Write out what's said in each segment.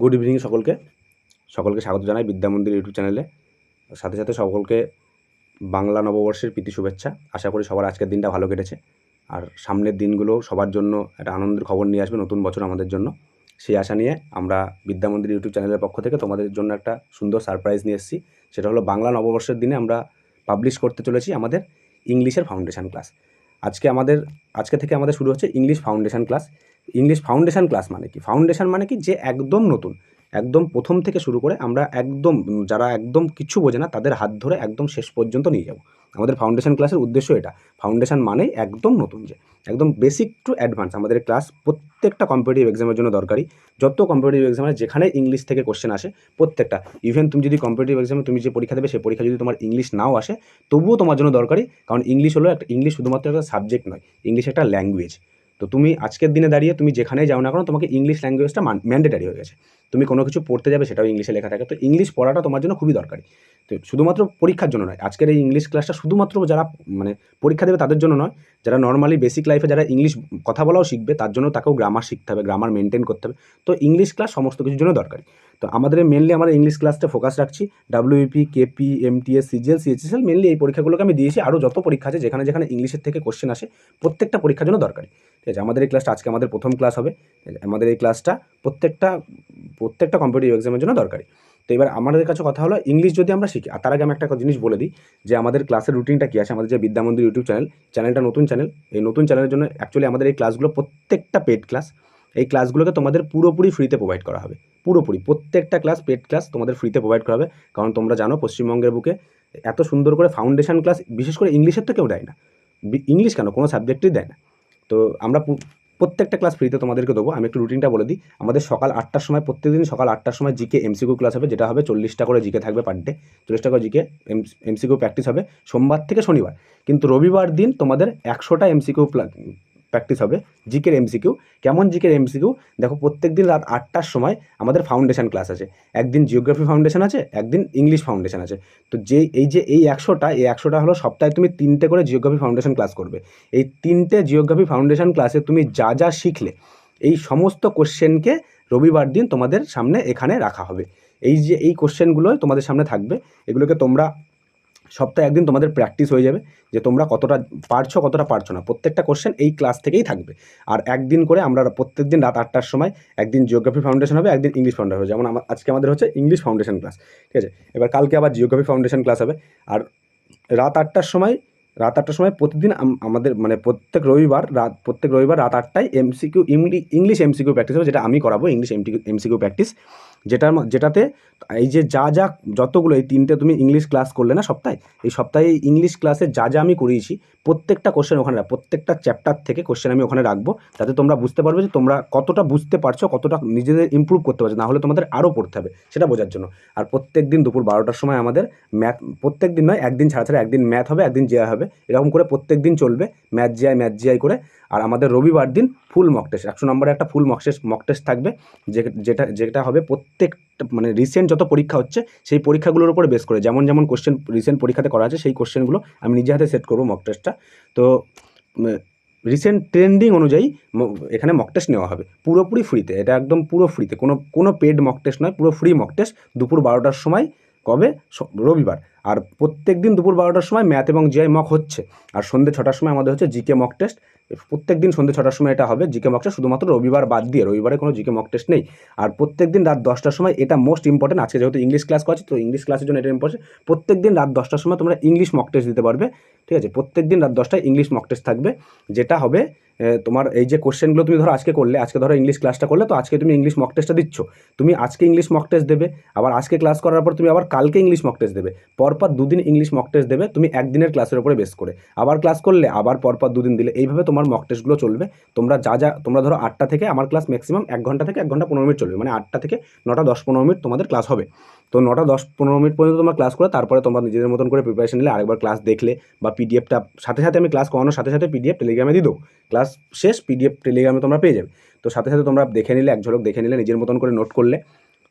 Good evening সকলকে স্বাগত জানাই বিদ্যা মন্দির ইউটিউব চ্যানেলে। সাথে সাথে সকলকে বাংলা নববর্ষের প্রীতি শুভেচ্ছা। আশা করি সবার আজকের দিনটা ভালো কেটেছে, আর সামনের দিনগুলো সবার জন্য একটা আনন্দের খবর নিয়ে আসবে নতুন বছর আমাদের জন্য। সেই আশা নিয়ে আমরা বিদ্যা মন্দির ইউটিউব চ্যানেলের পক্ষ থেকে তোমাদের জন্য একটা সুন্দর সারপ্রাইজ নিয়ে এসেছি। সেটা হলো বাংলা নববর্ষের দিনে আমরা পাবলিশ করতে চলেছি আমাদের ইংলিশের ফাউন্ডেশন ক্লাস। আজকে থেকে আমাদের শুরু হচ্ছে English foundation class. English foundation class মানে কি? ফাউন্ডেশন মানে কি? যে একদম নতুন, একদম প্রথম থেকে শুরু করে আমরা একদম যারা একদম কিচ্ছু বোঝে না তাদের হাত ধরে একদম শেষ পর্যন্ত নিয়ে যাব। আমাদের ফাউন্ডেশন ক্লাসের উদ্দেশ্য এটা। ফাউন্ডেশন মানেই একদম নতুন, যে একদম বেসিক টু অ্যাডভান্স। আমাদের ক্লাস প্রত্যেকটা কম্পিটিটিভ এক্সামের জন্য দরকারি। যত কম্পিটিটিভ এক্সামে যেখানে ইংলিশ থেকে কোশ্চেন আসে প্রত্যেকটা, ইভেন তুমি যদি কম্পিটিটিভ এক্সামে তুমি যে পরীক্ষা দেবে সেই পরীক্ষা যদি তোমার ইংলিশ নাও আসে তবুও তোমার জন্য দরকারি। কারণ ইংলিশ হলো একটা, ইংলিশ শুধুমাত্র একটা সাবজেক্ট নয়, ইংলিশ একটা ল্যাঙ্গুয়েজ। তো তুমি আজকের দিনে দাঁড়িয়ে তুমি যেখানেই যাও না কেন তোমাকে ইংলিশ ল্যাঙ্গুয়েজটা ম্যান্ডেটারি হয়ে গেছে। তুমি কোনো কিছু পড়তে যাবে সেটাও ইংলিশে লেখা থাকে। তো ইংলিশ পড়াটা তোমার জন্য খুবই দরকারি। তো শুধুমাত্র পরীক্ষার জন্য নয়, আজকের এই ইংলিশ ক্লাসটা শুধুমাত্র যারা পরীক্ষা দেবে তাদের জন্য নয়, যারা নর্মালি বেসিক লাইফে যারা ইংলিশ কথা বলাও শিখবে তার জন্য তাকেও গ্রামার শিখতে হবে, গ্রামার মেনটেন করতে হবে। তো ইংলিশ ক্লাস সমস্ত কিছুর জন্য দরকারি। তো আমাদের মেনলি আমরা ইংলিশ ক্লাসটা ফোকাস রাখছি। WP, KP, MTS, CGL, CHSL, mainly এই পরীক্ষাগুলোকে আমি দিয়েছি। আরও যত পরীক্ষা আছে যেখানে যেখানে ইংলিশের থেকে কোশ্চেন আসে প্রত্যেকটা পরীক্ষার জন্য দরকারি। ঠিক আছে, আমাদের এই ক্লাসটা আজকে আমাদের প্রথম ক্লাস হবে। আমাদের এই ক্লাসটা প্রত্যেকটা কম্পিটিটিভ এক্সামের জন্য দরকারি। তো এবার আমাদের কাছে কথা হলো, ইংলিশ যদি আমরা শিখি, আর তার আগে আমি একটা জিনিস বলে দিই যে আমাদের ক্লাসের রুটিনটা কী আছে। আমাদের যে বিদ্যা মন্দির ইউটিউব চ্যানেলটা নতুন চ্যানেল। এই নতুন চ্যানেলের জন্য অ্যাকচুয়ালি আমাদের এই ক্লাসগুলো প্রত্যেকটা পেড ক্লাস। এই ক্লাসগুলোকে তোমাদের পুরোপুরি ফ্রিতে প্রোভাইড করা হবে। পুরোপুরি প্রত্যেকটা ক্লাস পেড ক্লাস তোমাদের ফ্রিতে প্রোভাইড করা হবে। কারণ তোমরা জানো পশ্চিমবঙ্গের বুকে এত সুন্দর করে ফাউন্ডেশন ক্লাস বিশেষ করে ইংলিশের তো কেউ দেয় না। ইংলিশ কেন, কোনো সাবজেক্টই দেয় না। তো আমরা প্রত্যেকটা ক্লাস ফ্রিতে তোমাদেরকে দেবো। আমি একটু রুটিনটা বলে দিই। আমাদের সকাল 8টার সময়, প্রত্যেকদিন সকাল 8টার সময় জিকে এমসিকিউ ক্লাস হবে, যেটা হবে 40টা করে জিকে থাকবে পার ডে। 40টা করে জিকে এমসিকিউ প্র্যাকটিস হবে সোমবার থেকে শনিবার। কিন্তু রবিবার দিন তোমাদের 100টা এমসিকিউ প্র্যাকটিস হবে, জিকের এমসিকিউ। কেমন জিকের এমসিকিউ? দেখো, প্রত্যেক দিন রাত 8টার সময় আমাদের ফাউন্ডেশন ক্লাস আছে। একদিন জিওগ্রাফি ফাউন্ডেশন আছে, একদিন ইংলিশ ফাউন্ডেশন আছে। তো এই 100টা হলো সপ্তাহে তুমি 3টে করে জিওগ্রাফি ফাউন্ডেশন ক্লাস করবে। এই 3টে জিওগ্রাফি ফাউন্ডেশন ক্লাসে তুমি যা যা শিখলে এই সমস্ত কোশ্চেনকে রবিবার দিন তোমাদের সামনে এখানে রাখা হবে। এই কোশ্চেনগুলো তোমাদের সামনে থাকবে। এগুলোকে তোমরা সপ্তাহে একদিন তোমাদের প্র্যাকটিস হয়ে যাবে যে তোমরা কতটা পারছো না। প্রত্যেকটা কোশ্চেন এই ক্লাস থেকেই থাকবে। আর একদিন করে আমরা প্রত্যেক দিন রাত 8টার সময় একদিন জিওগ্রাফি ফাউন্ডেশন হবে, একদিন ইংলিশ ফাউন্ডেশন হবে। যেমন আজকে আমাদের হচ্ছে ইংলিশ ফাউন্ডেশন ক্লাস, ঠিক আছে। এবার কালকে আবার জিওগ্রাফি ফাউন্ডেশন ক্লাস হবে। আর রাত 8টার সময় প্রতিদিন আমাদের প্রত্যেক রবিবার রাত 8টায় ইংলিশ এমসিকিউ প্র্যাকটিস হবে, যেটা আমি করাবো। ইংলিশ এমসিকিউ প্র্যাকটিস, যেটাতে এই যে যতগুলো এই 3টে তুমি ইংলিশ ক্লাস করলে না সপ্তাহে, এই সপ্তাহে ইংলিশ ক্লাসে যা আমি করিয়েছি প্রত্যেকটা কোশ্চেন ওখানে প্রত্যেকটা চ্যাপ্টার থেকে কোশ্চেন আমি ওখানে রাখবো, যাতে তোমরা বুঝতে পারবে যে তোমরা কতটা বুঝতে পারছো, কতটা নিজেদের ইমপ্রুভ করতে পারছো। না হলে তোমাদের আরও পড়তে হবে সেটা বোঝার জন্য। আর প্রত্যেক দিন দুপুর 12টার সময় আমাদের ম্যাথ, প্রত্যেক দিন নয়, একদিন ছাড়া একদিন ম্যাথ হবে, একদিন জিআই হবে। এরকম করে প্রত্যেক দিন চলবে, ম্যাথ জিআই করে। আর আমাদের রবিবার দিন ফুল মক টেস্ট, 100 নম্বরের একটা ফুল মক টেস্ট থাকবে, যেটা হবে প্রত্যেকটা রিসেন্ট যত পরীক্ষা হচ্ছে সেই পরীক্ষাগুলোর উপরে বেস করে যেমন কোশ্চেন রিসেন্ট পরীক্ষাতে করা আছে সেই কোশ্চেনগুলো আমি নিজে হাতে সেট করবো মক টেস্টটা। তো রিসেন্ট ট্রেন্ডিং অনুযায়ী এখানে মক টেস্ট নেওয়া হবে পুরোপুরি ফ্রিতে। এটা একদম পুরো ফ্রিতে, কোনো পেড মক টেস্ট নয়, পুরো ফ্রি মক টেস্ট। দুপুর 12টার সময়, কবে? রবিবার। আর প্রত্যেক দিন দুপুর 12টার সময় ম্যাথ এবং জিআই মক হচ্ছে। আর সন্ধ্যে 6টার সময় আমাদের হচ্ছে জিকে মক টেস্ট। প্রত্যেক দিন সন্ধ্যে 6টার সময় এটা হবে জিকে মক টেস্ট, শুধুমাত্র রবিবার বাদ দিয়ে। রবিবারে কোনো জিকে মক টেস্ট নেই। আর প্রত্যেক দিন রাত 10টার সময়, এটা মোস্ট ইম্পর্টেন্ট, আজকে যেহেতু ইংলিশ ক্লাস করা আছে তো ইংলিশ ক্লাসের জন্য এটা ইম্পর্টেন্ট, প্রত্যেক দিন রাত 10টার সময় তোমরা ইংলিশ মক টেস্ট দিতে পারবে, ঠিক আছে। প্রত্যেক দিন রাত 10টায় ইংলিশ মক টেস্ট থাকবে, যেটা হবে তোমার এই যে কোশ্চেনগুলো তুমি ধরো আজকে করলে, আজকে ধরো ইংলিশ ক্লাসটা করলে, তো আজকে তুমি ইংলিশ মক টেস্টটা দিচ্ছ, তুমি আজকে ইংলিশ মক টেস্ট দেবে, আবার আজকে ক্লাস করার পর তুমি আবার কালকে ইংলিশ মক টেস্ট দেবে, পরপর 2 দিন ইংলিশ মক টেস্ট দেবে তুমি একদিনের ক্লাসের উপরে বেস করে। আবার ক্লাস করলে আবার পরপর 2 দিন দিলে, এইভাবে তোমার মক টেস্টগুলো চলবে। তোমরা ধরো 8টা থেকে, আমার ক্লাস ম্যাক্সিমাম 1 ঘন্টা থেকে 1 ঘন্টা 15 মিনিট চলবে, 8টা থেকে 9টা 10-15 মিনিট তোমাদের ক্লাস হবে। তো 9টা 10-15 মিনিট পর্যন্ত তোমরা ক্লাস করে তারপরে তোমরা নিজেদের মতন করে প্রিপারেশন নিলে আরেকবার ক্লাস দেখলে, বা পিডিএফটা সাথে আমি ক্লাস করানোর সাথে পিডিএফ টেলিগ্রামে দিয়ে দেবো। ক্লাস শেষ পিডিএফ টেলিগ্রামে তোমরা পেয়ে যাবে। তো সাথে তোমরা দেখে নিলে, এক ঝলক দেখে নিলে, নিজের মতন করে নোট করলে,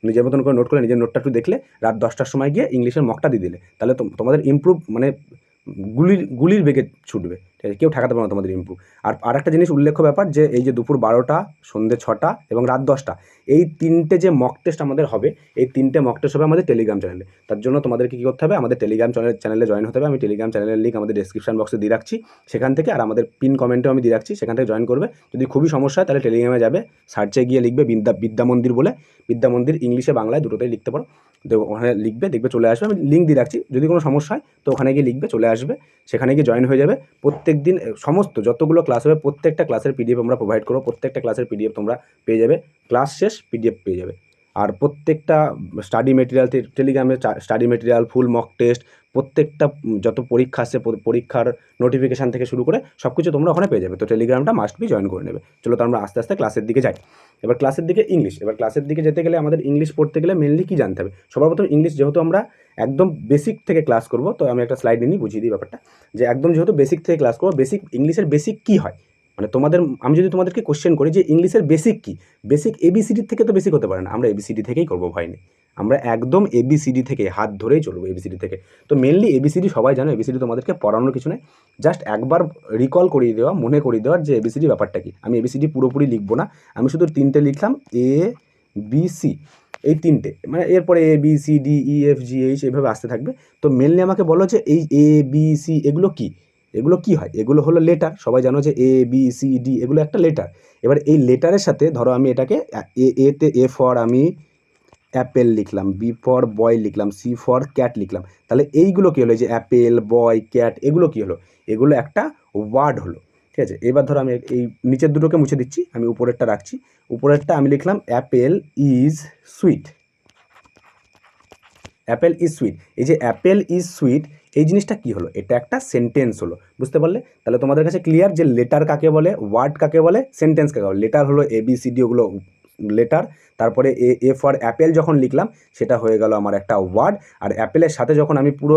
নিজের নোটটা একটু দেখলে, রাত 10টার সময় গিয়ে ইংলিশের মকটা দিয়ে দিলে, তাহলে তোমাদের ইমপ্রুভ গুলির বেগে ছুটবে, ঠিক আছে, কেউ ঠেকাতে পারবে না তোমাদের ইম্পু। আর একটা জিনিস উল্লেখ্য ব্যাপার, যে এই যে দুপুর 12টা, সন্ধ্যে 6টা এবং রাত 10টা, এই 3টে যে মক টেস্ট আমাদের হবে, এই 3টে মক টেস্ট হবে আমাদের টেলিগ্রাম চ্যানেলে। তার জন্য তোমাদেরকে কী করতে হবে, আমাদের টেলিগ্রাম চ্যানেলে জয়েন হতে হবে। আমি টেলিগ্রাম চ্যানেলের লিঙ্ক আমাদের ডেসক্রিপশন বক্সে দিয়ে রাখছি, সেখান থেকে, আর আমাদের পিন কমেন্টেও আমি দিয়ে রাখছি, সেখান থেকে জয়েন করবে। যদি খুবই সমস্যা হয় তাহলে টেলিগ্রামে যাবে, সার্চে গিয়ে লিখবে বিদ্যা মন্দির বলে, বিদ্যা মন্দির ইংলিশে বাংলায় দুটোতেই লিখতে পারো, তো ওখানে লিখবে, দেখবে চলে আসবে। আমি লিঙ্ক দিয়ে রাখছি, যদি কোনো সমস্যা হয় তো ওখানে গিয়ে লিখবে, চলে আসবে, সেখানে গিয়ে জয়েন হয়ে যাবে। প্রত্যেক দিন সমস্ত যতগুলো ক্লাস হবে প্রত্যেকটা ক্লাসের পিডিএফ আমরা প্রোভাইড করবো, প্রত্যেকটা ক্লাসের পিডিএফ তোমরা পেয়ে যাবে, ক্লাস শেষ পিডিএফ পেয়ে যাবে। আর প্রত্যেকটা স্টাডি মেটেরিয়াল, টেলিগ্রামে study material, full mock test, প্রত্যেকটা যত পরীক্ষা আসছে পরীক্ষার নোটিফিকেশান থেকে শুরু করে সব কিছু তোমরা ওখানে পেয়ে যাবে। তো টেলিগ্রামটা মাস্ট বি জয়েন করে নেবে। চলো তো আমরা আস্তে আস্তে ক্লাসের দিকে যাই। এবার ক্লাসের দিকে ইংলিশ, এবার ক্লাসের দিকে যেতে গেলে আমাদের ইংলিশ পড়তে গেলে মেনলি কী জানতে হবে, সবার প্রথম ইংলিশ, যেহেতু আমরা একদম বেসিক থেকে ক্লাস করব, তো আমি একটা স্লাইড নিয়ে বুঝিয়ে দিই ব্যাপারটা, যে একদম যেহেতু বেসিক থেকে ক্লাস করবো, বেসিক ইংলিশের বেসিক কী হয়, মানে আমি যদি তোমাদেরকে কোশ্চেন করি যে ইংলিশের বেসিক কী, বেসিক এবিসিডির থেকে তো বেসিক হতে পারে না, আমরা এবিসিডি থেকেই করবো, ভয় নেই, আমরা একদম এবিসিডি থেকে হাত ধরেই চলবো, এবিসিডি থেকে। তো মেনলি এবিসিডি সবাই জানো, এবিসিডি তোমাদেরকে পড়ানোর কিছু নেই, জাস্ট একবার রিকল করিয়ে দেওয়া, মনে করিয়ে দেওয়ার যে এবিসিডি ব্যাপারটা কি। আমি এবিসিডি পুরোপুরি লিখবো না, আমি শুধু 3টে লিখলাম, এ বি সি, এই 3টে, মানে এরপরে A B C D E F G H এইভাবে আসতে থাকবে। তো মেনলি আমাকে বলো যে এই এ বি সি এগুলো কী, এগুলো কী হয়, এগুলো হলো লেটার, সবাই জানো যে এ বি সি ডি এগুলো একটা লেটার। এবার এই লেটারের সাথে ধরো আমি এটাকে এতে এ ফর আমি অ্যাপেল লিখলাম, বি ফর বয় লিখলাম, সি ফর ক্যাট লিখলাম, তাহলে এইগুলো কী হলো, যে অ্যাপেল, বয়, ক্যাট, এগুলো কী হলো, এগুলো একটা ওয়ার্ড হলো, ঠিক আছে। এবার ধরো আমি এই নিচের দুটোকে মুছে দিচ্ছি, আমি উপরেরটা রাখছি, উপরেরটা আমি লিখলাম Apple is sweet, Apple is sweet. এই যে অ্যাপেল ইজ সুইট, এই জিনিসটা কী হলো, এটা একটা সেন্টেন্স হলো, বুঝতে পারলে? তাহলে তোমাদের কাছে ক্লিয়ার যে লেটার কাকে বলে, ওয়ার্ড কাকে বলে, সেন্টেন্স কাকে বলে। লেটার হলো এবিসিডি, ওগুলো লেটার, তারপরে এ ফর অ্যাপেল যখন লিখলাম সেটা হয়ে গেল আমার একটা ওয়ার্ড, আর অ্যাপেলের সাথে যখন আমি পুরো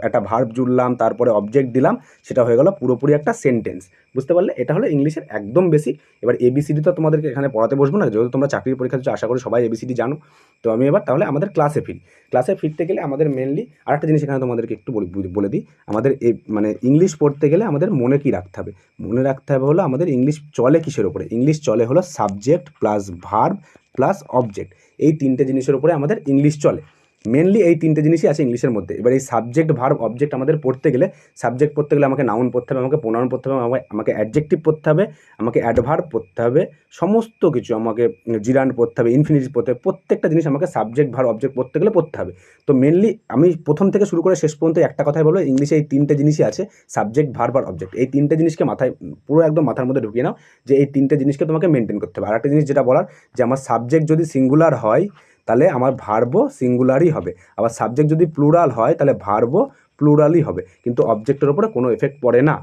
একটা ভার্ব জুড়লাম, তারপরে অবজেক্ট দিলাম, সেটা হয়ে গেল পুরোপুরি একটা সেন্টেন্স, বুঝতে পারলে? এটা হলো ইংলিশের একদম বেসিক। এবার এবিসিডি তো তোমাদেরকে এখানে পড়াতে বসবো না, যেহেতু তোমরা চাকরির পরীক্ষা দিচ্ছ, আশা করি সবাই এবিসিডি জানো। তো আমি এবার তাহলে আমাদের ক্লাসে ফিরি। ক্লাসে ফিরতে গেলে আমাদের মেনলি আরেকটা জিনিস এখানে তোমাদেরকে একটু বলে দিই, আমাদের মানে ইংলিশ পড়তে গেলে আমাদের মনে কী রাখতে হবে, মনে রাখতে হবে হলো আমাদের ইংলিশ চলে কিসের ওপরে, ইংলিশ চলে হলো subject plus verb plus object, এই 3টে জিনিসের উপরে আমাদের ইংলিশ চলে। মেনলি এই 3টে জিনিসই আছে ইংলিশের মধ্যে। এবার এই সাবজেক্ট ভার্ব অবজেক্ট আমাদের পড়তে গেলে, সাবজেক্ট পড়তে গেলে আমাকে নাউন পড়তে হবে, আমাকে প্রোনাউন পড়তে হবে, আমাকে অ্যাডজেক্টিভ পড়তে হবে, আমাকে অ্যাডভার্ব পড়তে হবে, সমস্ত কিছু আমাকে জিরান্ড পড়তে হবে, ইনফিনিটিভ পড়তে হবে, প্রত্যেকটা জিনিস আমাকে সাবজেক্ট ভার্ব অবজেক্ট পড়তে গেলে পড়তে হবে। তো মেনলি আমি প্রথম থেকে শুরু করে শেষ পর্যন্ত একটা কথাই বলবো, ইংলিশে এই 3টে জিনিসই আছে, সাবজেক্ট ভার্ব আর অবজেক্ট। এই 3টে জিনিসকে মাথায় পুরো একদম মাথার মধ্যে ঢুকিয়ে নাও, যে এই 3টে জিনিসকে তোমাকে মেনটেন করতে হবে। আর একটা জিনিস যেটা বলার, যে আমার সাবজেক্ট যদি সিঙ্গুলার হয় তাহলে আমার ভার্বও সিঙ্গুলারই হবে, আবার সাবজেক্ট যদি প্লুরাল হয় তাহলে ভার্বও প্লুরালই হবে, কিন্তু অবজেক্টের ওপরে কোনো এফেক্ট পড়ে না,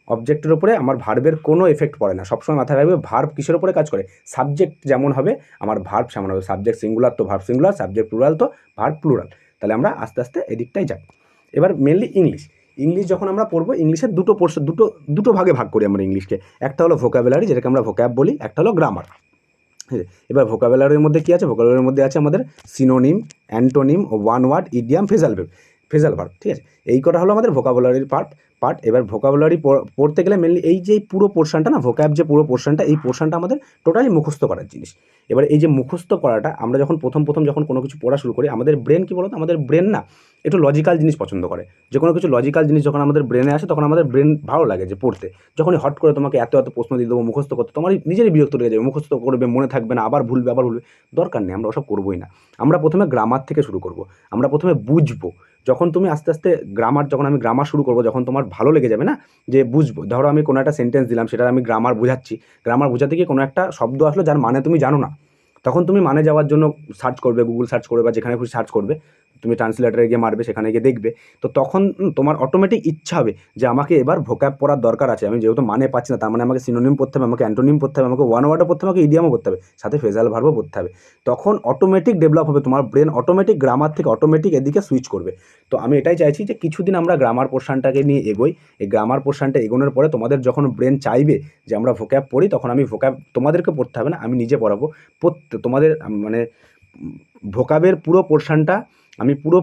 অবজেক্টের ওপরে আমার ভার্বের কোনো এফেক্ট পড়ে না। সবসময় মাথায় রাখবে ভার্ব কিসের ওপরে কাজ করে, সাবজেক্ট যেমন হবে আমার ভার্ব সেমন হবে, সাবজেক্ট সিঙ্গুলার তো ভার্ব সিঙ্গুলার, সাবজেক্ট প্লুরাল তো ভার্ব প্লুরাল। তাহলে আমরা আস্তে আস্তে এদিকটাই যাই। এবার মেনলি ইংলিশ যখন আমরা পড়বো, ইংলিশের দুটো ভাগে ভাগ করি আমরা ইংলিশকে, একটা হলো ভোকাবুলারি, যেটাকে আমরা ভোক্যাব বলি, একটা হলো গ্রামার। এবার ভোকাবুলারির মধ্যে কী আছে, ভোকাবুলারির মধ্যে আছে আমাদের synonym, antonym, one word, idiom, phrasal verb, ঠিক আছে। এই কটা হলো আমাদের ভোকাবুলারির পার্ট। এবার ভোকাবুলারি পড়তে গেলে মেনলি এই যে পুরো পোর্শনটা না, ভোক্যাব যে পুরো পোর্শনটা, এই পোর্শনটা আমাদের টোটালি মুখস্থ করার জিনিস। এবার এই যে মুখস্থ করাটা, আমরা যখন প্রথম যখন কোনো কিছু পড়া শুরু করি, আমাদের ব্রেন কী বলতো, আমাদের ব্রেন না একটু লজিক্যাল জিনিস পছন্দ করে। যে কোনো কিছু লজিক্যাল জিনিস যখন আমাদের ব্রেনে আসে, তখন আমাদের ব্রেন ভালো লাগে যে পড়তে। যখনই হট করে তোমাকে এত প্রশ্ন দিয়ে দেবো মুখস্থ করতে, তোমার নিজেরই বিরক্ত লেগে যাবে, মুখস্থ করবে, মনে থাকবে না, আবার ভুলবে, দরকার নেই, আমরা ওসব করবোই না। আমরা প্রথমে গ্রামার থেকে শুরু করব, আমরা প্রথমে বুঝবো। যখন তুমি আস্তে আস্তে যখন আমি গ্রামার শুরু করবো, যখন তোমার ভালো লেগে যাবে না, যে বুঝবো, ধরো আমি কোনো একটা সেন্টেন্স দিলাম, সেটা আমি গ্রামার বোঝাচ্ছি, গ্রামার বোঝাতে গিয়ে কোনো একটা শব্দ আসলো যার মানে তুমি জানো না, তখন তুমি মানে যাওয়ার জন্য সার্চ করবে, গুগল সার্চ করবে বা যেখানে খুশি সার্চ করবে, তুমি ট্রান্সলেটারে গিয়ে মারবে, সেখানে গিয়ে দেখবে। তো তখন তোমার অটোমেটিক ইচ্ছা হবে যে আমাকে এবার ভোক্যাব পড়ার দরকার আছে, আমি যেহেতু মানে পাচ্ছি না, তার মানে আমাকে সিনোনিম পড়তে হবে, আমাকে অ্যান্টোনিম পড়তে হবে, আমাকে ওয়ান ওয়ার্ডও পড়তে হবে, আমাকে ইডিয়ামও পড়তে হবে, সাথে ফ্রেজাল ভার্বও পড়তে হবে। তখন অটোমেটিক ডেভেলপ হবে, তোমার ব্রেন অটোমেটিক গ্রামার থেকে অটোমেটিক এদিকে সুইচ করবে। তো আমি এটাই চাইছি যে কিছুদিন আমরা গ্রামার পোর্শনটাকে নিয়ে এগোই। এই গ্রামার পোর্শনটা এগোনোর পরে তোমাদের যখন ব্রেন চাইবে যে আমরা ভোক্যাব পড়ি, তখন আমি ভোক্যাব তোমাদেরকে পড়তে হবে না, আমি নিজে পড়াবো। তোমাদের মানে ভোকাবের পুরো পোর্শনটা আমি পুরো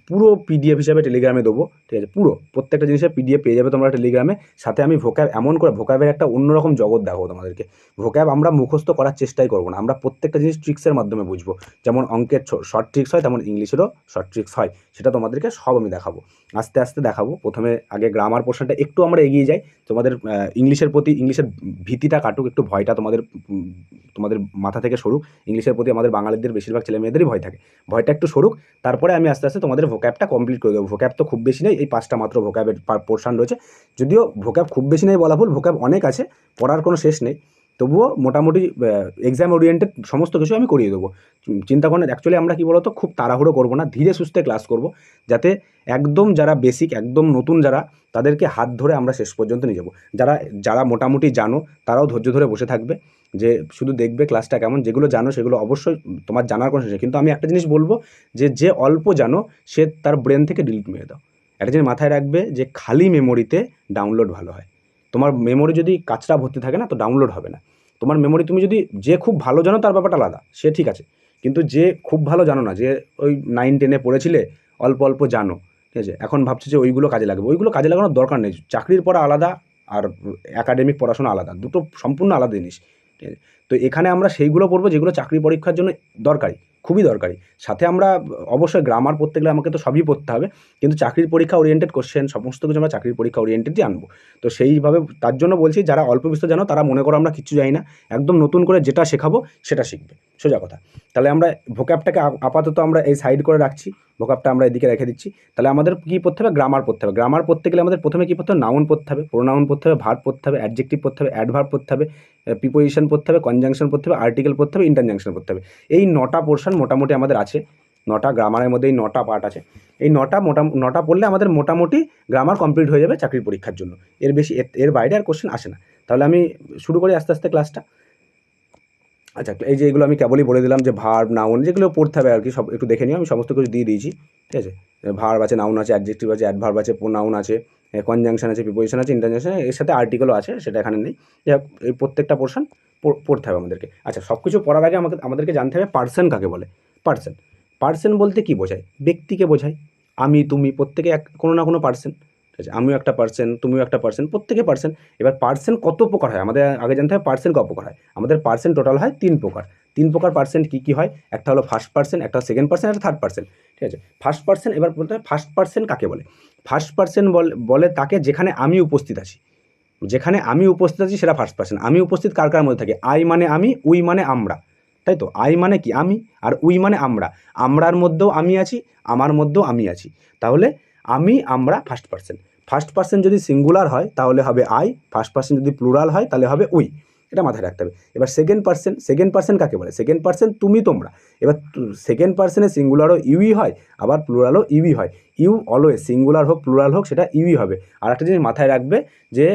পুরো পিডিএফ হিসাবে টেলিগ্রামে দেবো, ঠিক আছে? পুরো প্রত্যেকটা জিনিসের পিডিএফ পেয়ে যাবে তোমরা টেলিগ্রামে। সাথে আমি ভোক্যাব এমন করে ভোক্যাবের একটা অন্যরকম জগৎ দেখাবো তোমাদেরকে। ভোক্যাব আমরা মুখস্থ করার চেষ্টাই করবো না, আমরা প্রত্যেকটা জিনিস ট্রিক্সের মাধ্যমে বুঝবো। যেমন অঙ্কের শর্ট ট্রিক্স হয় তেমন ইংলিশেরও শর্ট ট্রিক্স হয়, সেটা তোমাদেরকে সব আমি দেখাবো, আস্তে আস্তে দেখাবো। প্রথমে আগে গ্রামার পোর্শনটা একটু আমরা এগিয়ে যাই, তোমাদের ইংলিশের প্রতি ইংলিশের ভীতিটা কাটুক, একটু ভয়টা তোমাদের মাথা থেকে সরুক। ইংলিশের প্রতি আমাদের বাঙালিদের বেশিরভাগ ছেলে মেয়েদেরই ভয় থাকে, ভয়টা একটু সরুক। তারপরে আমি আস্তে আস্তে তোমাদের ভোক্যাবটা কমপ্লিট করে দেবো। ভোক্যাব তো খুব বেশি নেই, এই 5টা মাত্র ভোক্যাবের পোর্শন রয়েছে। যদিও ভোক্যাব খুব বেশি নেই বলা ভুল, ভোক্যাব অনেক আছে, পড়ার কোনো শেষ নেই। তবুও মোটামুটি এক্সাম ওরিয়েন্টেড সমস্ত কিছু আমি করিয়ে দেবো, চিন্তা করেন। অ্যাকচুয়ালি আমরা কী বলতো, খুব তাড়াহুড়ো করবো না, ধীরে সুস্থে ক্লাস করব, যাতে একদম যারা বেসিক একদম নতুন যারা, তাদেরকে হাত ধরে আমরা শেষ পর্যন্ত নিয়ে যাবো। যারা মোটামুটি জানো তারাও ধৈর্য ধরে বসে থাকবে, যে শুধু দেখবে ক্লাসটা কেমন। যেগুলো জানো সেগুলো অবশ্যই তোমার জানার কোনো শেষ নেই, কিন্তু আমি একটা জিনিস বলবো, যে অল্প জানো সে তার ব্রেন থেকে ডিলিট মেরে দাও। একটা জিনিস মাথায় রাখবে, যে খালি মেমোরিতে ডাউনলোড ভালো হয়। তোমার মেমোরি যদি কাচরা ভর্তি থাকে না, তো ডাউনলোড হবে না। তোমার মেমোরি তুমি যদি, যে খুব ভালো জানো তার ব্যাপারটা আলাদা, সে ঠিক আছে, কিন্তু যে খুব ভালো জানো না, যে ওই 9-10 পড়েছিলে, অল্প অল্প জানো, ঠিক আছে, এখন ভাবছো যে ওইগুলো কাজে লাগবে, ওইগুলো কাজে লাগানোর দরকার নেই। চাকরির পড়া আলাদা আর একাডেমিক পড়াশোনা আলাদা, দুটো সম্পূর্ণ আলাদা জিনিস, ঠিক আছে? তো এখানে আমরা সেইগুলো পড়বো যেগুলো চাকরি পরীক্ষার জন্য দরকারি, খুবই দরকারি। সাথে আমরা অবশ্যই গ্রামার পড়তে গেলে আমাকে তো সবই পড়তে হবে, কিন্তু চাকরির পরীক্ষা ওরিয়েন্টেড কোশ্চেন সমস্ত কিছু আমরা চাকরির পরীক্ষা ওরিয়েন্টেডই আনবো। তো সেইভাবে তার জন্য বলছি, যারা অল্প বিস্তর জানো তারা মনে করো আমরা কিচ্ছু জানি না, একদম নতুন করে যেটা শেখাবো সেটা শিখবে, সোজা কথা। তাহলে আমরা ভোক্যাবটাকে আপাতত আমরা এই সাইড করে রাখছি, ভোক্যাবটা আমরা এদিকে রেখে দিচ্ছি। তাহলে আমাদের কী পড়তে হবে, গ্রামার পড়তে হবে। গ্রামার পড়তে গেলে আমাদের প্রথমে কী পড়তে হবে, নাউন পড়তে হবে, প্রোনাউন পড়তে হবে, ভার্ব পড়তে হবে, অ্যাডজেক্টিভ পড়তে হবে, অ্যাডভার্ব পড়তে হবে, প্রিপোজিশন পড়তে হবে, কনজাংশন পড়তে হবে, আর্টিকেল পড়তে হবে, ইন্টারজাংশন পড়তে হবে। এই 9টা পোর্শন মোটামুটি আমাদের আছে, 9টা গ্রামারের মধ্যে এই 9টা পার্ট আছে। এই 9টা পড়লে আমাদের মোটামুটি গ্রামার কমপ্লিট হয়ে যাবে চাকরির পরীক্ষার জন্য। এর বেশি এর বাইরে আর কোশ্চেন আসে না। তাহলে আমি শুরু করি আস্তে আস্তে ক্লাসটা। আচ্ছা, এই যে এগুলো আমি কেবলই বলে দিলাম, যে ভার্ব নাউন যেগুলো পড়তে হবে আর কি, সব একটু দেখে নিও, আমি সমস্ত কিছু দিয়ে দিয়েছি, ঠিক আছে? ভার্ব আছে, নাউন আছে, অ্যাডজেক্টিভ আছে, অ্যাডভার্ব আছে, প্রোনাউন আছে, কনজাংশন আছে, প্রিপোজিশন আছে, ইন্টারজাংশন, এর সাথে আর্টিকেলও আছে, সেটা এখানে নেই। এই প্রত্যেকটা পোর্শন পড়তে হবে আমাদেরকে। আচ্ছা, সব কিছু পড়ার আগে আমাদেরকে জানতে হবে পার্সন কাকে বলে। পার্সন পার্সন বলতে কী বোঝায়? ব্যক্তিকে বোঝায়। আমি, তুমি প্রত্যেকে কোনো না কোনো পার্সন, ঠিক আছে? আমিও একটা পার্সন, তুমিও একটা পার্সন, প্রত্যেকে পার্সন। এবার পার্সন কত প্রকার হয় আমাদের আগে জানতে হবে, পার্সন কত প্রকার হয়। আমাদের পার্সন টোটাল হয় 3 প্রকার। 3 প্রকার পার্সন কী কী হয়? একটা হলো ফার্স্ট পার্সন, একটা সেকেন্ড পার্সন, একটা থার্ড পার্সন, ঠিক আছে? ফার্স্ট পার্সন, এবার বলতে হয় ফার্স্ট পার্সন কাকে বলে। ফার্স্ট পার্সন বলে তাকে যেখানে আমি উপস্থিত আছি, যেখানে আমি উপস্থিত আছি সেটা ফার্স্ট পার্সন। আমি উপস্থিত কার কার মধ্যে থাকে? আই মানে আমি, উই মানে আমরা, তাই তো? আই মানে কি? আমি, আর উই মানে আমরা। আমরার মধ্যেও আমি আছি, আমার মধ্যেও আমি আছি। তাহলে আমি, আমরা ফার্স্ট পার্সন। ফার্স্ট পার্সন যদি সিঙ্গুলার হয় তাহলে হবে আই, ফার্স্ট পার্সন যদি প্লুরাল হয় তাহলে হবে উই, এটা মাথায় রাখতে হবে। এবার সেকেন্ড পার্সন কাকে বলে? সেকেন্ড পার্সন তুমি, তোমরা। এবার সেকেন্ড পার্সনে সিঙ্গুলারও ইউই হয়, আবার প্লুরালও ইউই হয়। ইউ অলওয়েজ, সিঙ্গুলার হোক প্লুরাল হোক, সেটা ইউই হবে। আর একটা জিনিস মাথায় রাখবে, যে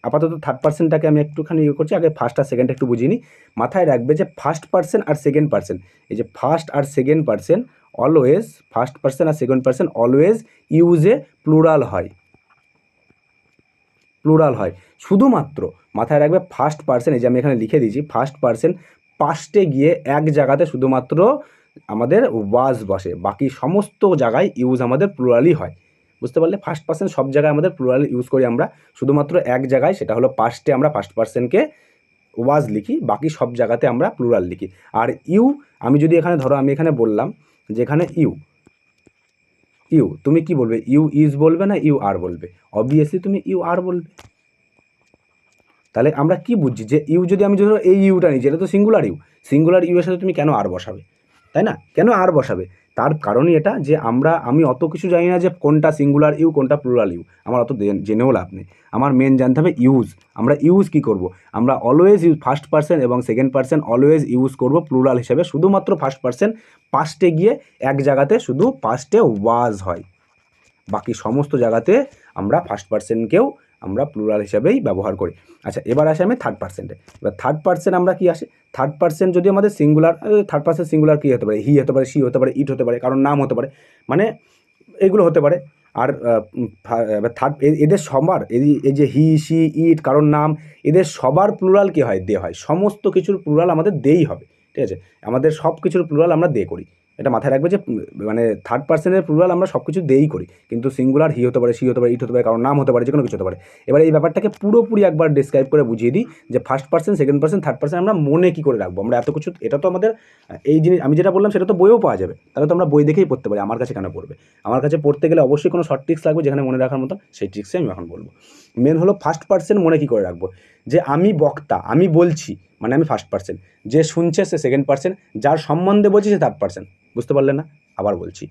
আপাতত থার্ড পার্সনটাকে আমি একটুখানি করছি, আগে ফার্স্ট আর সেকেন্ডটা একটু বুঝিয়ে নিই। মাথায় রাখবে যে ফার্স্ট পার্সন আর সেকেন্ড পার্সন, এই যে ফার্স্ট আর second person always, first person আর সেকেন্ড পার্সন অলওয়েজ ইউজে প্লুরাল হয়, প্লুরাল হয়। শুধুমাত্র মাথায় রাখবে ফার্স্ট পার্সন, এই যে আমি এখানে লিখে দিয়েছি, ফার্স্ট পার্সন পাস্টে গিয়ে এক জায়গাতে শুধুমাত্র আমাদের ওয়াজ বসে, বাকি সমস্ত জায়গায় ইউজ আমাদের প্লুরালই হয়। বুঝতে পারলে? ফার্স্ট পার্সন সব জায়গায় আমাদের প্লুরাল ইউজ করি আমরা, শুধুমাত্র এক জায়গায়, সেটা হলো পাস্টে আমরা ফার্স্ট পার্সনকে ওয়াজ লিখি, বাকি সব জায়গাতে আমরা প্লুরাল লিখি। আর ইউ, আমি যদি এখানে ধরো, আমি এখানে বললাম যে এখানে ইউ, তুমি কি বলবে? ইউ ইজ বলবে না ইউ আর বলবে? অবভিয়াসলি তুমি ইউ আর বলবে। তাহলে আমরা কি বুঝছি, যে ইউ যদি আমি ধরো এই ইউটা নিই, যেটা তো সিঙ্গুলার ইউ এর সাথে তুমি কেন আর বসাবে, তাই না? কেন আর বসাবে? তার কারণই এটা, যে আমি অত কিছু জানি না যে কোনটা সিঙ্গুলার ইউ কোনটা প্লুরাল ইউ, আমার অত জেনেও লাভ নেই। আমার মেন জানতে হবে ইউজ। আমরা ইউজ কি করব? আমরা অলওয়েজ ইউজ ফার্স্ট পার্সন এবং সেকেন্ড পার্সন অলওয়েজ ইউজ করব প্লুরাল হিসেবে, শুধুমাত্র ফার্স্ট পার্সন পাস্টে গিয়ে এক জায়গাতে শুধু পাস্টে ওয়াজ হয়, বাকি সমস্ত জায়গাতে আমরা ফার্স্ট পার্সনকেও আমরা প্লুরাল হিসাবেই ব্যবহার করি। আচ্ছা, এবার আসে আমি থার্ড পার্সেন্টে। এবার থার্ড পার্সন আমরা কি আসে, থার্ড পার্সন যদি আমাদের সিঙ্গুলার, থার্ড পার্সন সিঙ্গুলার কী হতে পারে? হি হতে পারে, সি হতে পারে, ইট হতে পারে, কারণ নাম হতে পারে, মানে এগুলো হতে পারে। আর থার্ড, এদের সবার, এই যে হি, সি, ইট, কারণ নাম, এদের সবার প্লুরাল কী হয়? দে হয়। সমস্ত কিছুর প্লুরাল আমাদের দেই হবে, ঠিক আছে? আমাদের সব কিছুর প্লুরাল আমরা দে করি, এটা মাথায় রাখবে যে মানে থার্ড পার্সনের প্লুরাল আমরা সব কিছু দিয়েই করি, কিন্তু সিঙ্গুলার হি হতে পারে, সি হতে পারে, ইট হতে পারে, কারণ নাম হতে পারে, যে কোনো কিছু হতে পারে। এবার এই ব্যাপারটাকে পুরোপুরি একবার ডিসক্রাইব করে বুঝিয়ে দিই যে first person, second person, third person আমরা মনে কী করে রাখবো। আমরা এত কিছু, এটা তো আমাদের এই জিনিস আমি যেটা বললাম সেটা তো বইও পাওয়া যাবে, তাহলে তো আমরা বই দেখেই পড়তে পারি। আমার কাছে কেন পড়বে? আমার কাছে পড়তে গেলে অবশ্যই কোনো শর্ট ট্রিক্স লাগবে যেখানে মনে রাখার মতো, সেই ট্রিক্সে আমি এখন বলবো। মেন হলো ফার্স্ট পার্সন মনে কী করে রাখবো, যে আমি বক্তা, আমি বলছি, মানে আমি ফার্স্ট পার্সন, যে শুনছে সে সেকেন্ড পার্সন, যার সম্বন্ধে বলছি সে থার্ড পার্সন। বুঝতে পারলেন না? আবার বলছি,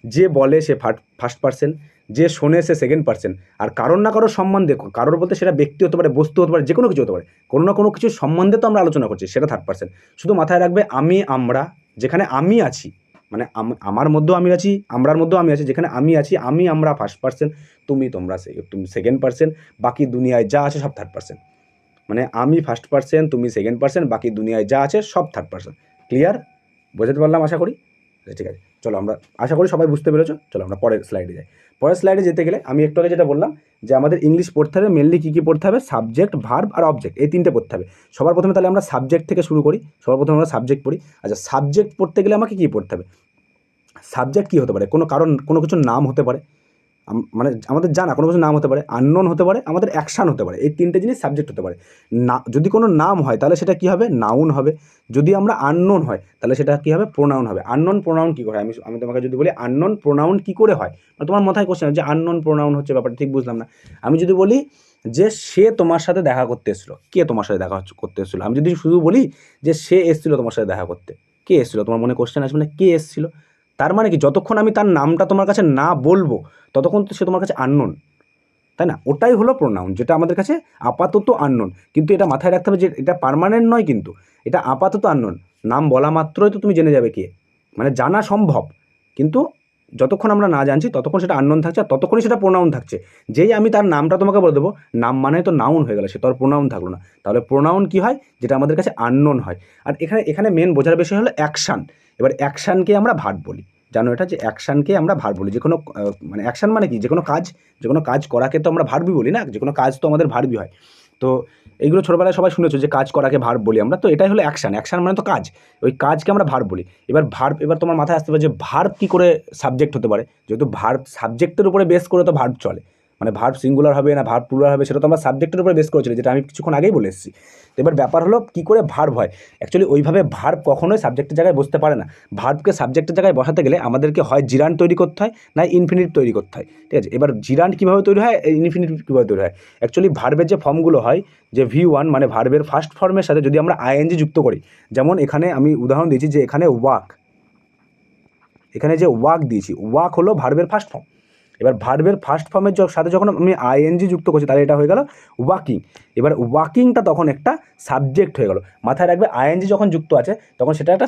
যে বলে সে ফার্স্ট পার্সন, যে শোনে সে সেকেন্ড পার্সন, আর কারোর না কারোর সম্বন্ধে, কারোর বলতে সেটা ব্যক্তি হতে পারে, বস্তু হতে পারে, যে কোনো কিছু হতে পারে, কোনো না কোনো কিছু সম্বন্ধে তো আমরা আলোচনা করছি, সেটা থার্ড পার্সন। শুধু মাথায় রাখবে আমি, আমরা, যেখানে আমি আছি, মানে আমার মধ্যেও আমি আছি, আমরার মধ্যেও আমি আছি, যেখানে আমি আছি, আমি, আমরা ফার্স্ট পার্সন, তুমি, তোমরা তুমি সেকেন্ড পার্সন, বাকি দুনিয়ায় যা আছে সব থার্ড পার্সন। মানে আমি ফার্স্ট পার্সন, তুমি সেকেন্ড পার্সন, বাকি দুনিয়ায় যা আছে সব থার্ড পার্সন। ক্লিয়ার? বোঝাতে পারলাম আশা করি? ঠিক আছে, চলো আমরা, আশা করি সবাই বুঝতে পেরেছো। চলো আমরা পরের স্লাইডে যাই। পরের স্লাইডে যেতে গেলে আমি একটু আগে যেটা বললাম যে আমাদের ইংলিশ পড়তে হবে মেনলি কী কী পড়তে হবে, সাবজেক্ট, ভার্ব আর অবজেক্ট, এই তিনটে পড়তে হবে সবার প্রথমে। তাহলে আমরা সাবজেক্ট থেকে শুরু করি, সবার প্রথমে আমরা সাবজেক্ট পড়ি। আচ্ছা, সাবজেক্ট পড়তে গেলে আমাকে কী পড়তে হবে? সাবজেক্ট কী হতে পারে? কোনো কারণ, কোনো কিছুর নাম হতে পারে, মানে আমাদের জানা কোনো কিছু নাম হতে পারে, আননোন হতে পারে, আমাদের অ্যাকশান হতে পারে, এই তিনটে জিনিস সাবজেক্ট হতে পারে। না, যদি কোনো নাম হয় তাহলে সেটা কী হবে? নাউন হবে। যদি আমরা আননোন হয় তাহলে সেটা কী হবে? প্রোনাউন হবে। আননোন প্রোনাউন কী করে হয়? আমি তোমাকে যদি বলি আননোন প্রোনাউন কী করে হয়, তোমার মাথায় কোশ্চেন যে আননোন প্রোনাউন হচ্ছে ব্যাপারটা ঠিক বুঝলাম না। আমি যদি বলি যে সে তোমার সাথে দেখা করতে এসেছিলো, কে তোমার সাথে দেখা করতে এসেছিলো? আমি যদি শুধু বলি যে সে এসেছিলো তোমার সাথে দেখা করতে, কে এসেছিলো? তোমার মনে কোশ্চেন আসবে না, কে এসেছিলো? তার মানে কি, যতক্ষণ আমি তার নামটা তোমার কাছে না বলবো ততক্ষণ তো সে তোমার কাছে আননোন, তাই না? ওটাই হলো প্রোনাউন, যেটা আমাদের কাছে আপাতত আননোন। কিন্তু এটা মাথায় রাখতে হবে যে এটা পার্মানেন্ট নয়, কিন্তু এটা আপাতত আননোন। নাম বলা মাত্রই তো তুমি জেনে যাবে কে, মানে জানা সম্ভব, কিন্তু যতক্ষণ আমরা না জানছি ততক্ষণ সেটা আননোন থাকছে, আর ততক্ষণই সেটা প্রোনাউন থাকছে। যেই আমি তার নামটা তোমাকে বলে দেবো, নাম মানে তো নাউন হয়ে গেল, সে তো আর প্রোনাউন থাকলো না। তাহলে প্রোনাউন কী হয়? যেটা আমাদের কাছে আননোন হয়। আর এখানে মেন বোঝার বিষয় হলো অ্যাকশান। এবার অ্যাকশানকে আমরা ভার্ব বলি, জানো এটা, যে অ্যাকশানকে আমরা ভার্ব বলি। যে কোনো মানে অ্যাকশান মানে কি, যে কোনো কাজ করাকে তো আমরা ভার্বই বলি না, যে কোনো কাজ তো আমাদের ভার্বই হয়। তো এইগুলো ছোটোবেলায় সবাই শুনেছো যে কাজ করাকে ভার্ব বলি আমরা, তো এটাই হলো অ্যাকশান। অ্যাকশান মানে তো কাজ, ওই কাজকে আমরা ভার্ব বলি। এবার তোমার মাথায় আসতে পারে যে ভার্ব কী করে সাবজেক্ট হতে পারে, যেহেতু ভার্ব সাবজেক্টের উপরে বেস করে তো ভার্ব চলে, মানে ভার্ব সিঙ্গুলার হবে না ভার্ব প্লুরাল হবে সেটা তো আমরা সাবজেক্টের উপরে বেস করেছিল, যেটা আমি কিছুক্ষণ আগেই বলে এসেছি। তো এবার ব্যাপার হলো কী করে ভার্ব হয়। অ্যাকচুয়ালি ওইভাবে ভার্ব কখনোই সাবজেক্টের জায়গায় বসতে পারে না। ভার্বকে সাবজেক্টের জায়গায় বসাতে গেলে আমাদেরকে হয় জিরান্ড তৈরি করতে হয়, না ইনফিনিটিভ তৈরি করতে হয়, ঠিক আছে? এবার জিরান্ড কীভাবে তৈরি হয়, ইনফিনিটিভ কীভাবে তৈরি হয়? অ্যাকচুয়ালি ভার্বের যে ফর্মগুলো হয়, যে V1 মানে ভার্বের ফার্স্ট ফর্মের সাথে যদি আমরা আইএনজি যুক্ত করি, যেমন এখানে আমি উদাহরণ দিয়েছি যে এখানে ওয়াক, এখানে যে ওয়াক দিয়েছি, ওয়াক হলো ভার্বের ফার্স্ট ফর্ম। এবার ভার্বের ফার্স্ট ফর্মের সাথে যখন আমি আইএনজি যুক্ত করছি তাহলে এটা হয়ে গেল ওয়াকিং। এবার ওয়াকিংটা তখন একটা সাবজেক্ট হয়ে গেল। মাথায় রাখবে আইএনজি যখন যুক্ত আছে তখন সেটা একটা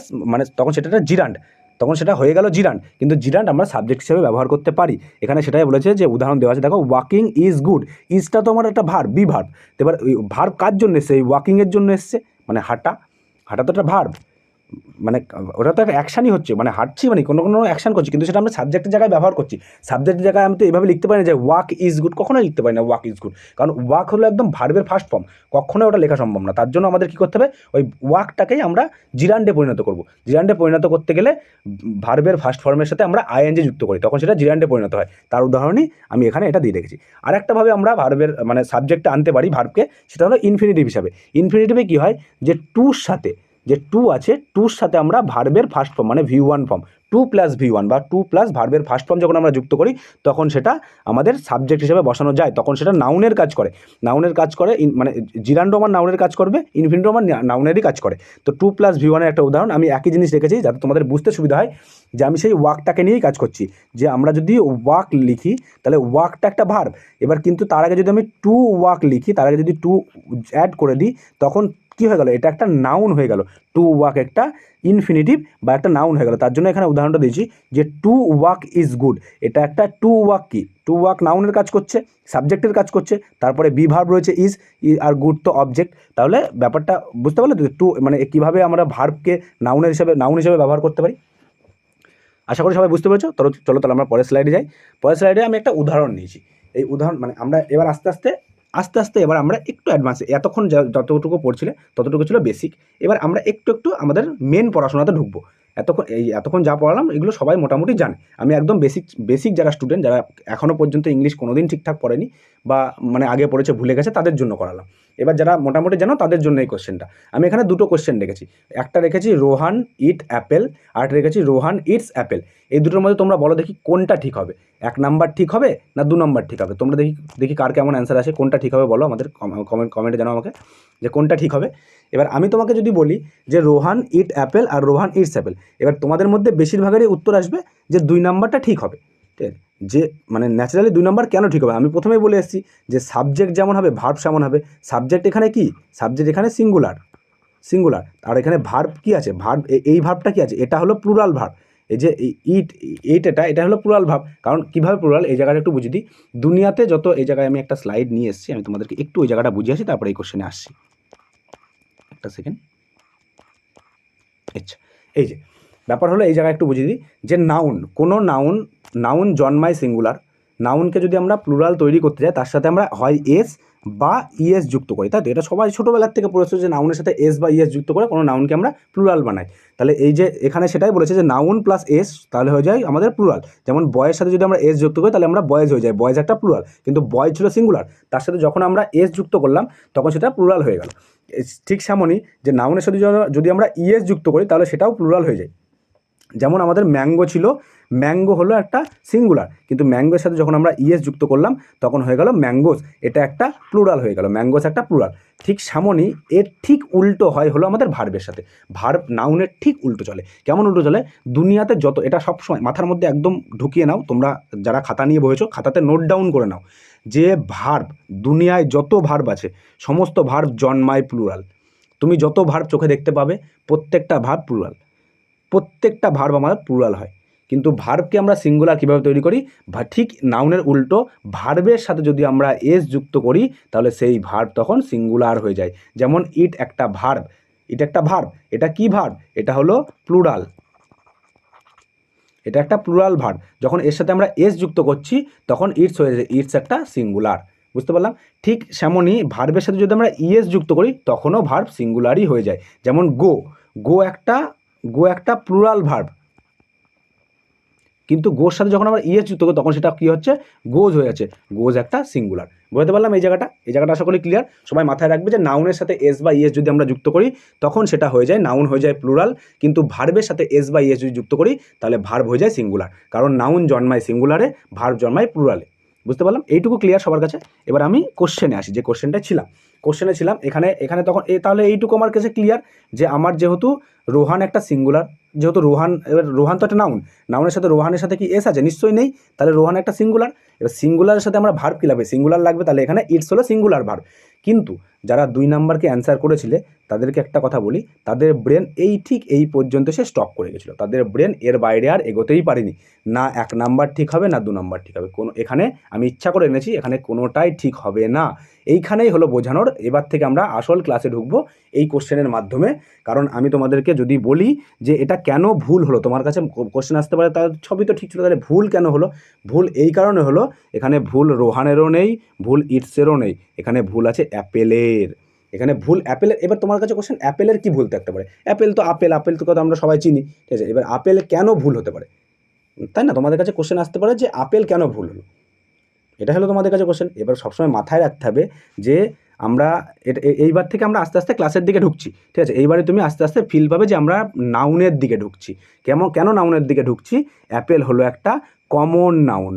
তখন সেটা একটা জিরান্ড, তখন সেটা হয়ে গেল জিরান্ড, কিন্তু জিরান্ড আমরা সাবজেক্ট হিসেবে ব্যবহার করতে পারি। এখানে সেটাই বলেছে যে উদাহরণ দেওয়া আছে, দেখো ওয়াকিং ইজ গুড, ইজটা তো আমার একটা ভার্ব, বি ভার্ব। এবার ওই ভার্ব কার জন্য এসছে? এই ওয়াকিংয়ের জন্য এসছে, মানে হাঁটা, হাঁটা তো একটা ভার্ব, মানে ওটা তো একটা অ্যাকশানই হচ্ছে, মানে হাঁটছি মানে কোনো অ্যাকশান করছি, কিন্তু সেটা আমরা সাবজেক্টের জায়গায় ব্যবহার করছি। সাবজেক্টের জায়গায় আমি তো এভাবে লিখতে পারি না যে ওয়াক ইজ গুড, কখনোই লিখতে পারি না ওয়াক ইজ গুড, কারণ ওয়াক হলো একদম ভার্বের ফার্স্ট ফর্ম, কখনোই ওটা লেখা সম্ভব না। তার জন্য আমাদের কী করতে হবে, ওই ওয়াকটাকেই আমরা জিরান্ডে পরিণত করব। জিরান্ডে পরিণত করতে গেলে ভার্বের ফার্স্ট ফর্মের সাথে আমরা আইএনজি যুক্ত করি, তখন সেটা জিরান্ডে পরিণত হয়। তার উদাহরণই আমি এখানে এটা দিয়ে রেখেছি। আরেকটাভাবে আমরা ভার্বের মানে সাবজেক্টে আনতে পারি ভার্বকে, সেটা হলো ইনফিনিটিভ হিসাবে। ইনফিনিটিভে কী হয়, যে টুর সাথে, যে টু আছে, টুর সাথে আমরা ভার্বের ফার্স্ট ফর্ম মানে V1 ফর্ম, 2+V1 বা 2+ ভার্বের ফার্স্ট ফর্ম যখন আমরা যুক্ত করি তখন সেটা আমাদের সাবজেক্ট হিসেবে বসানো যায়, তখন সেটা নাউনের কাজ করে। নাউনের কাজ করে, মানে জিরান্ডো আমার নাউনের কাজ করবে, ইনফিনিটিভ আমার নাউনেরই কাজ করে। তো 2+V1 এর একটা উদাহরণ আমি একই জিনিস রেখেছি যাতে তোমাদের বুঝতে সুবিধা হয়, যে আমি সেই ওয়াকটাকে নিয়েই কাজ করছি। যে আমরা যদি ওয়াক লিখি তাহলে ওয়াকটা একটা ভার্ব, এবার কিন্তু তার আগে যদি আমি টু ওয়াক লিখি, তার আগে যদি টু অ্যাড করে দিই তখন কী হয়ে গেল, এটা একটা নাউন হয়ে গেল। টু ওয়াক একটা ইনফিনিটিভ বা একটা নাউন হয়ে গেল। তার জন্য এখানে উদাহরণটা দিয়েছি যে টু ওয়াক ইজ গুড, এটা একটা টু ওয়াক কি, টু ওয়াক নাউনের কাজ করছে, সাবজেক্টের কাজ করছে, তারপরে বি ভার্ব রয়েছে ইজ, আর গুড তো অবজেক্ট। তাহলে ব্যাপারটা বুঝতে পারলে তো, টু মানে কীভাবে আমরা ভার্বকে নাউন হিসেবে ব্যবহার করতে পারি। আশা করি সবাই বুঝতে পেরেছো। চলো তাহলে আমরা পরের স্লাইডে যাই। পরের স্লাইডে আমি একটা উদাহরণ নিয়েছি। এই উদাহরণ মানে আমরা এবার আস্তে আস্তে এবার আমরা একটু অ্যাডভান্সে, এতক্ষণ যতটুকু পড়ছিলে ততটুকু ছিল বেসিক, এবার আমরা একটু আমাদের মেন পড়াশোনাতে ঢুকবো। এতক্ষণ যা পড়ালাম এগুলো সবাই মোটামুটি জানে। আমি একদম বেসিক যারা স্টুডেন্ট, যারা এখনও পর্যন্ত ইংলিশ কোনোদিন ঠিকঠাক পড়েনি বা মানে আগে পড়েছে ভুলে গেছে, তাদের জন্য করালাম। এবার যারা মোটামুটি জানো তাদের জন্য এই কোশ্চেনটা। আমি এখানে দুটো কোশ্চেন রেখেছি, একটা রেখেছি রোহান ইট অ্যাপেল, আর রেখেছি রোহান ইটস অ্যাপেল। এই দুটোর মধ্যে তোমরা বলো দেখি কোনটা ঠিক হবে, 1 নাম্বার ঠিক হবে না 2 নাম্বার ঠিক হবে? তোমরা দেখি কার কেমন অ্যান্সার আসে, কোনটা ঠিক হবে বলো আমাদের কমেন্টে জানাও আমাকে যে কোনটা ঠিক হবে। এবার আমি তোমাকে যদি বলি যে রোহান ইট অ্যাপেল আর রোহান ইটস অ্যাপেল, এবার তোমাদের মধ্যে বেশিরভাগেরই উত্তর আসবে যে 2 নাম্বারটা ঠিক হবে। ঠিক আছে, যে মানে ন্যাচারালি 2 নাম্বার কেন ঠিক হবে? আমি প্রথমেই বলে এসেছি যে সাবজেক্ট যেমন হবে ভার্ব সেমন হবে। সাবজেক্ট এখানে কি? সাবজেক্ট এখানে সিঙ্গুলার, আর এখানে ভার্ব কি আছে? ভার্ব, এই ভার্বটা কি আছে? এটা হলো প্লুরাল ভার্ব। এই যে এটা হলো প্লুরাল ভার্ব। কারণ কীভাবে প্লুরাল, এই জায়গাটা একটু বুঝিয়ে দিই। দুনিয়াতে যত, এই জায়গায় আমি একটা স্লাইড নিয়ে এসেছি, আমি তোমাদেরকে একটু ওই জায়গাটা বুঝিয়ে আসি, তারপরে এই কোশ্চেনে আসছি। একটা সেকেন্ড। আচ্ছা, এই যে ব্যাপার হলো, এই জায়গায় একটু বুঝিয়ে দিই যে কোনো নাউন জন্মায় সিঙ্গুলার। নাউনকে যদি আমরা প্লুরাল তৈরি করতে যাই, তার সাথে আমরা হয় এস বা ইএস যুক্ত করি, তাই তো? এটা সবাই ছোটোবেলার থেকে পড়েছে যে নাউনের সাথে এস বা ইএস যুক্ত করে কোনো নাউনকে আমরা প্লুরাল বানাই। তাহলে এই যে এখানে সেটাই বলেছে যে নাউন প্লাস এস তাহলে হয়ে যায় আমাদের প্লুরাল। যেমন বয়ের সাথে যদি আমরা এস যুক্ত করি তাহলে আমরা বয়েজ হয়ে যায়, বয়েজ একটা প্লুরাল, কিন্তু বয় ছিল সিঙ্গুলার, তার সাথে যখন আমরা এস যুক্ত করলাম তখন সেটা প্লুরাল হয়ে গেল। ঠিক সেমনই যে নাউনের সাথে যদি আমরা ইএস যুক্ত করি তাহলে সেটাও প্লুরাল হয়ে যায়। যেমন আমাদের ম্যাঙ্গো ছিল, ম্যাঙ্গো হলো একটা সিঙ্গুলার, কিন্তু ম্যাঙ্গোর সাথে যখন আমরা ইএস যুক্ত করলাম তখন হয়ে গেল ম্যাঙ্গোস, এটা একটা প্লুরাল হয়ে গেল, ম্যাঙ্গোস একটা প্লুরাল। ঠিক সেমনই এর ঠিক উল্টো হয় হলো আমাদের ভার্বের সাথে। ভার্ব নাউনের ঠিক উল্টো চলে। কেমন উল্টো চলে? দুনিয়াতে যত, এটা সবসময় মাথার মধ্যে একদম ঢুকিয়ে নাও, তোমরা যারা খাতা নিয়ে বসেছো খাতাতে নোট ডাউন করে নাও যে ভার্ব, দুনিয়ায় যত ভার্ব আছে সমস্ত ভার্ব জন্মায় প্লুরাল। তুমি যত ভার্ব চোখে দেখতে পাবে প্রত্যেকটা ভার্ব প্লুরাল, প্রত্যেকটা ভার্ব আমাদের প্লুরাল হয়। কিন্তু ভার্বকে আমরা সিঙ্গুলার কীভাবে তৈরি করি? ঠিক নাউনের উল্টো, ভার্বের সাথে যদি আমরা এস যুক্ত করি তাহলে সেই ভার্ব তখন সিঙ্গুলার হয়ে যায়। যেমন ইট একটা ভার্ব, এটা কি ভার্ব? এটা হলো প্লুরাল, এটা একটা প্লুরাল ভার্ব। যখন এর সাথে আমরা এস যুক্ত করছি তখন ইটস হয়ে যায়, ইটস একটা সিঙ্গুলার। বুঝতে পারলাম? ঠিক সেমনই ভার্বের সাথে যদি আমরা ইএস যুক্ত করি তখনও ভার্ব সিঙ্গুলারই হয়ে যায়। যেমন গো একটা প্লুরাল ভার্ব, কিন্তু গোর সাথে যখন আমরা ইএস যুক্ত করি তখন সেটা কী হচ্ছে? গোজ হয়ে যাচ্ছে, গোজ একটা সিঙ্গুলার। বুঝতে পারলাম এই জায়গাটা আশা করি ক্লিয়ার। সবাই মাথায় রাখবে যে নাউনের সাথে এস বা ইএস যদি আমরা যুক্ত করি তখন সেটা হয়ে যায়, নাউন হয়ে যায় প্লুরাল, কিন্তু ভার্বের সাথে এস বা ইএস যদি যুক্ত করি তাহলে ভার্ব হয়ে যায় সিঙ্গুলার। কারণ নাউন জন্মায় সিঙ্গুলারে, ভার্ব জন্মায় প্লুরালে। বুঝতে পারলাম? এইটুকু ক্লিয়ার সবার কাছে। এবার আমি কোশ্চেনে আসি, যে কোশ্চেনে ছিলাম এখানে তখন তাহলে এইটুকু আমার কাছে ক্লিয়ার যে আমার যেহেতু রোহান একটা সিঙ্গুলার, যেহেতু এবার রোহান তো একটা নাউনের সাথে রোহানের সাথে কি এস আছে? নিশ্চয়ই নেই, তাহলে রোহান একটা সিঙ্গুলার। এবার সিঙ্গুলারের সাথে আমরা ভার্ব কী লাগবে? সিঙ্গুলার লাগবে, তাহলে এখানে ইটস হলো সিঙ্গুলার ভার্ব। কিন্তু যারা 2 নাম্বারকে অ্যান্সার করেছিলে তাদেরকে একটা কথা বলি, তাদের ব্রেন ঠিক এই পর্যন্ত সে স্টপ করে গেছিলো, তাদের ব্রেন এর বাইরে আর এগোতেই পারেনি। না 1 নাম্বার ঠিক হবে না 2 নাম্বার ঠিক হবে, এখানে আমি ইচ্ছা করে এনেছি, এখানে কোনোটাই ঠিক হবে না। এইখানেই হলো বোঝানোর। এবার থেকে আমরা আসল ক্লাসে ঢুকবো এই কোশ্চেনের মাধ্যমে। কারণ আমি তোমাদেরকে যদি বলি যে এটা কেন ভুল হলো, তোমার কাছে কোশ্চেন আসতে পারে তার সবই তো ঠিক ছিল, তাহলে ভুল কেন হলো? ভুল এই কারণে হলো, এখানে ভুল রোহানেরও নেই, ভুল ইটসেরও নেই, এখানে ভুল আছে অ্যাপেলের। এখানে ভুল অ্যাপেলের। এবার তোমার কাছে কোশ্চেন, অ্যাপেলের কি ভুল থাকতে পারে? অ্যাপেল তো আপেল তো কথা আমরা সবাই চিনি, ঠিক আছে? এবার আপেল কেন ভুল হতে পারে, তাই না? তোমাদের কাছে কোশ্চেন আসতে পারে যে আপেল কেন ভুল হলো, এটা হলো তোমাদের কাছে কোশ্চেন। এবার সবসময় মাথায় রাখতে হবে যে আমরা এইবার থেকে আমরা আস্তে আস্তে ক্লাসের দিকে ঢুকছি, ঠিক আছে? এইবারে তুমি আস্তে আস্তে ফিল পাবে যে আমরা নাউনের দিকে ঢুকছি। কেন নাউনের দিকে ঢুকছি? অ্যাপেল হলো একটা কমন নাউন।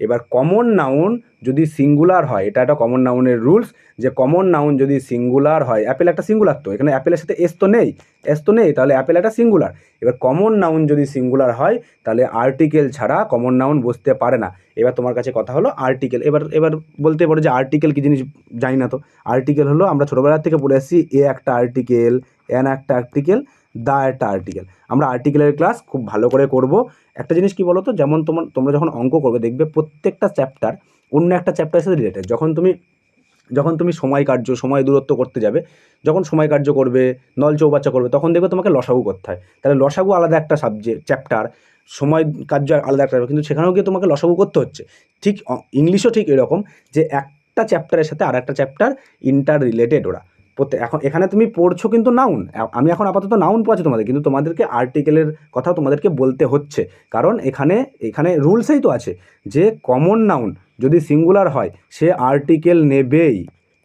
এবার কমন নাউন যদি সিঙ্গুলার হয়, এটা একটা কমন নাউনের রুলস, যে কমন নাউন যদি সিঙ্গুলার হয়, অ্যাপেল একটা সিঙ্গুলার, তো এখানে অ্যাপেলের সাথে এস তো নেই, তাহলে অ্যাপেল একটা সিঙ্গুলার। এবার কমন নাউন যদি সিঙ্গুলার হয় তাহলে আর্টিকেল ছাড়া কমন নাউন বসতে পারে না। এবার তোমার কাছে কথা হলো আর্টিকেল। এবার বলতে পারো যে আর্টিকেল কী জিনিস, জানি না তো। আর্টিকেল হলো, আমরা ছোটোবেলা থেকে পড়ে আসছি, এ একটা আর্টিকেল, এন একটা আর্টিকেল, দা একটা আর্টিকেল। আমরা আর্টিকেলের ক্লাস খুব ভালো করে করব। একটা জিনিস কি বলো তো, যেমন তোমরা যখন অঙ্ক করবে দেখবে প্রত্যেকটা চ্যাপ্টার অন্য একটা চ্যাপ্টারের সাথে রিলেটেড। যখন তুমি সময় দূরত্ব করতে যাবে, যখন সময় কার্য করবে, নল চৌবাচ্চা করবে, তখন দেখবে তোমাকে লসাগু করতে হয়। তাহলে লসাগু আলাদা একটা চ্যাপ্টার, সময় কার্য আলাদা একটা, কিন্তু সেখানেও গিয়ে তোমাকে লসাগু করতে হচ্ছে। ঠিক ইংলিশও ঠিক এরকম, যে একটা চ্যাপ্টারের সাথে আর একটা চ্যাপ্টার ইন্টার রিলেটেড ওরা। এখন এখানে তুমি পড়ছো কিন্তু নাউন, আমি এখন আপাতত নাউন পড়াচ্ছি তোমাদের, কিন্তু তোমাদেরকে আর্টিকেলের কথা তোমাদেরকে বলতে হচ্ছে, কারণ এখানে এখানে রুলসেই তো আছে যে কমন নাউন যদি সিঙ্গুলার হয় সে আর্টিকেল নেবেই,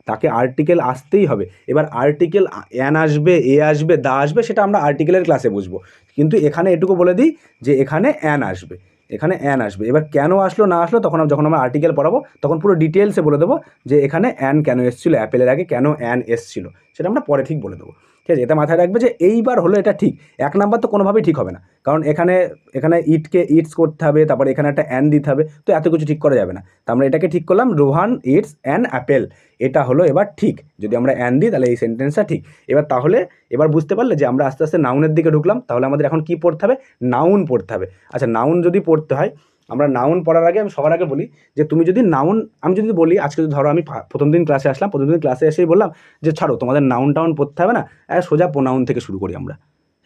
তাকে আর্টিকেল আসতেই হবে। এবার আর্টিকেল অ্যান আসবে, এ আসবে, দা আসবে, সেটা আমরা আর্টিকেলের ক্লাসে বুঝবো, কিন্তু এখানে এটুকু বলে দিই যে এখানে অ্যান আসবে, এখানে অ্যান আসবে। এবার কেন আসলো না আসলো তখন যখন আমরা আর্টিকেল পড়াবো তখন পুরো ডিটেলসে বলে দেবো যে এখানে অ্যান কেন এসেছিলো, অ্যাপেলের আগে কেন অ্যান এসেছিলো, সেটা আমরা পরে ঠিক বলে দেবো। ঠিক আছে, এটা মাথায় রাখবে যে এইবার হলো এটা ঠিক। 1 নাম্বার তো কোনোভাবেই ঠিক হবে না, কারণ এখানে এখানে ইটকে ইটস করতে হবে, তারপরে এখানে একটা অ্যান দিতে হবে, তো এত কিছু ঠিক করা যাবে না। তো আমরা এটাকে ঠিক করলাম, রোহান ইটস অ্যান অ্যাপেল, এটা হলো এবার ঠিক। যদি আমরা অ্যান দিই তাহলে এই সেন্টেন্সটা ঠিক। এবার বুঝতে পারলে যে আমরা আস্তে আস্তে নাউনের দিকে ঢুকলাম। তাহলে আমাদের এখন কি পড়তে হবে? নাউন পড়তে হবে। আচ্ছা, নাউন যদি পড়তে হয়, আমরা নাউন পড়ার আগে আমি সবার আগে বলি যে তুমি যদি নাউন, আমি যদি বলি আজকে যদি ধরো আমি প্রথম দিন ক্লাসে আসলাম, প্রথম দিন ক্লাসে এসেই বললাম যে ছাড়ো তোমাদের নাউন টাউন পড়তে হবে না, সোজা প্রোনাউন থেকে শুরু করি আমরা।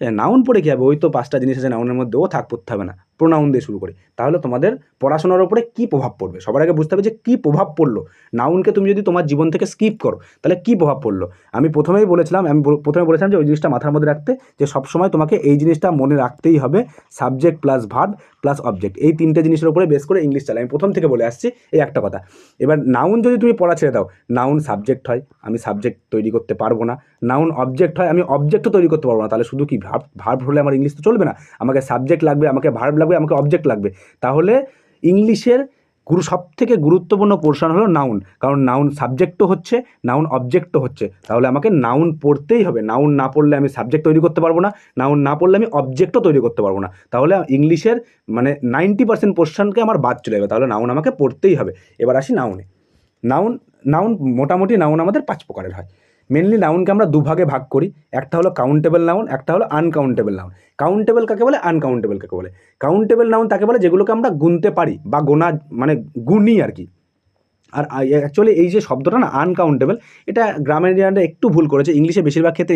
নাউন পড়ে কী হবে? ওই তো 5টা জিনিস আছে নাউনের মধ্যে, ও থাক, পড়তে হবে না, প্রোনাউন দিয়ে শুরু করি। তাহলে তোমাদের পড়াশোনার উপরে কী প্রভাব পড়বে সবার আগে বুঝতে হবে যে কী প্রভাব পড়লো। নাউনকে তুমি যদি তোমার জীবন থেকে স্কিপ করো তাহলে কী প্রভাব পড়লো। আমি প্রথমে বলেছিলাম যে ওই জিনিসটা মাথার মধ্যে রাখতে, যে সবসময় তোমাকে এই জিনিসটা মনে রাখতেই হবে, subject plus verb plus object, এই 3টে জিনিসের উপরে বেস করে ইংলিশ চালাই। আমি প্রথম থেকে বলে আসছি এই একটা কথা। এবার নাউন যদি তুমি পড়া ছেড়ে দাও, নাউন সাবজেক্ট হয়, আমি সাবজেক্ট তৈরি করতে পারবো না। নাউন অবজেক্ট হয়, আমি অবজেক্টও তৈরি করতে পারবো না। তাহলে শুধু কি ভার্ব হলে আমার ইংলিশ তো চলবে না, আমাকে সাবজেক্ট লাগবে, আমাকে ভার্ব লাগবে, আমাকে অবজেক্ট লাগবে। তাহলে ইংলিশের সবথেকে গুরুত্বপূর্ণ পোর্শন হলো নাউন, কারণ নাউন সাবজেক্টও হচ্ছে, নাউন অবজেক্টও হচ্ছে। তাহলে আমাকে নাউন পড়তেই হবে। নাউন না পড়লে আমি সাবজেক্ট তৈরি করতে পারবো না, নাউন না পড়লে আমি অবজেক্টও তৈরি করতে পারবো না। তাহলে ইংলিশের 90% পোর্শনকে আমার বাদ চলে যাবে। তাহলে নাউন আমাকে পড়তেই হবে। এবার আসি নাউনে। নাউন নাউন মোটামুটি নাউন আমাদের 5 প্রকারের হয়। মেনলি নাউনকে আমরা দুভাগে ভাগ করি, একটা হলো কাউন্টেবল নাউন, একটা হলো আনকাউন্টেবল নাউন। কাউন্টেবল কাকে বলে, আনকাউন্টেবল কাকে বলে? কাউন্টেবল নাউন তাকে বলে যেগুলোকে আমরা গুনতে পারি বা গোনা, গুনি আর কি। আর অ্যাকচুয়ালি এই যে শব্দটা না, আনকাউন্টেবল, এটা গ্রামারিয়ানরা একটু ভুল করেছে। ইংলিশে বেশিরভাগ ক্ষেত্রে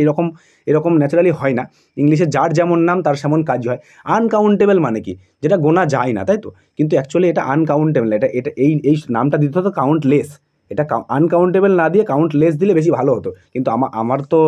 এরকম ন্যাচারালি হয় না। ইংলিশে যার যেমন নাম তার সেমন কাজ হয়। আনকাউন্টেবল মানে কি? যেটা গোনা যায় না, তাই তো? কিন্তু অ্যাকচুয়ালি এটা আনকাউন্টেবল, এটা এই নামটা দিতে হতো কাউন্টলেস। এটা আনকাউন্টেবল না দিয়ে কাউন্টলেস দিলে বেশি ভালো হতো। কিন্তু আমার তো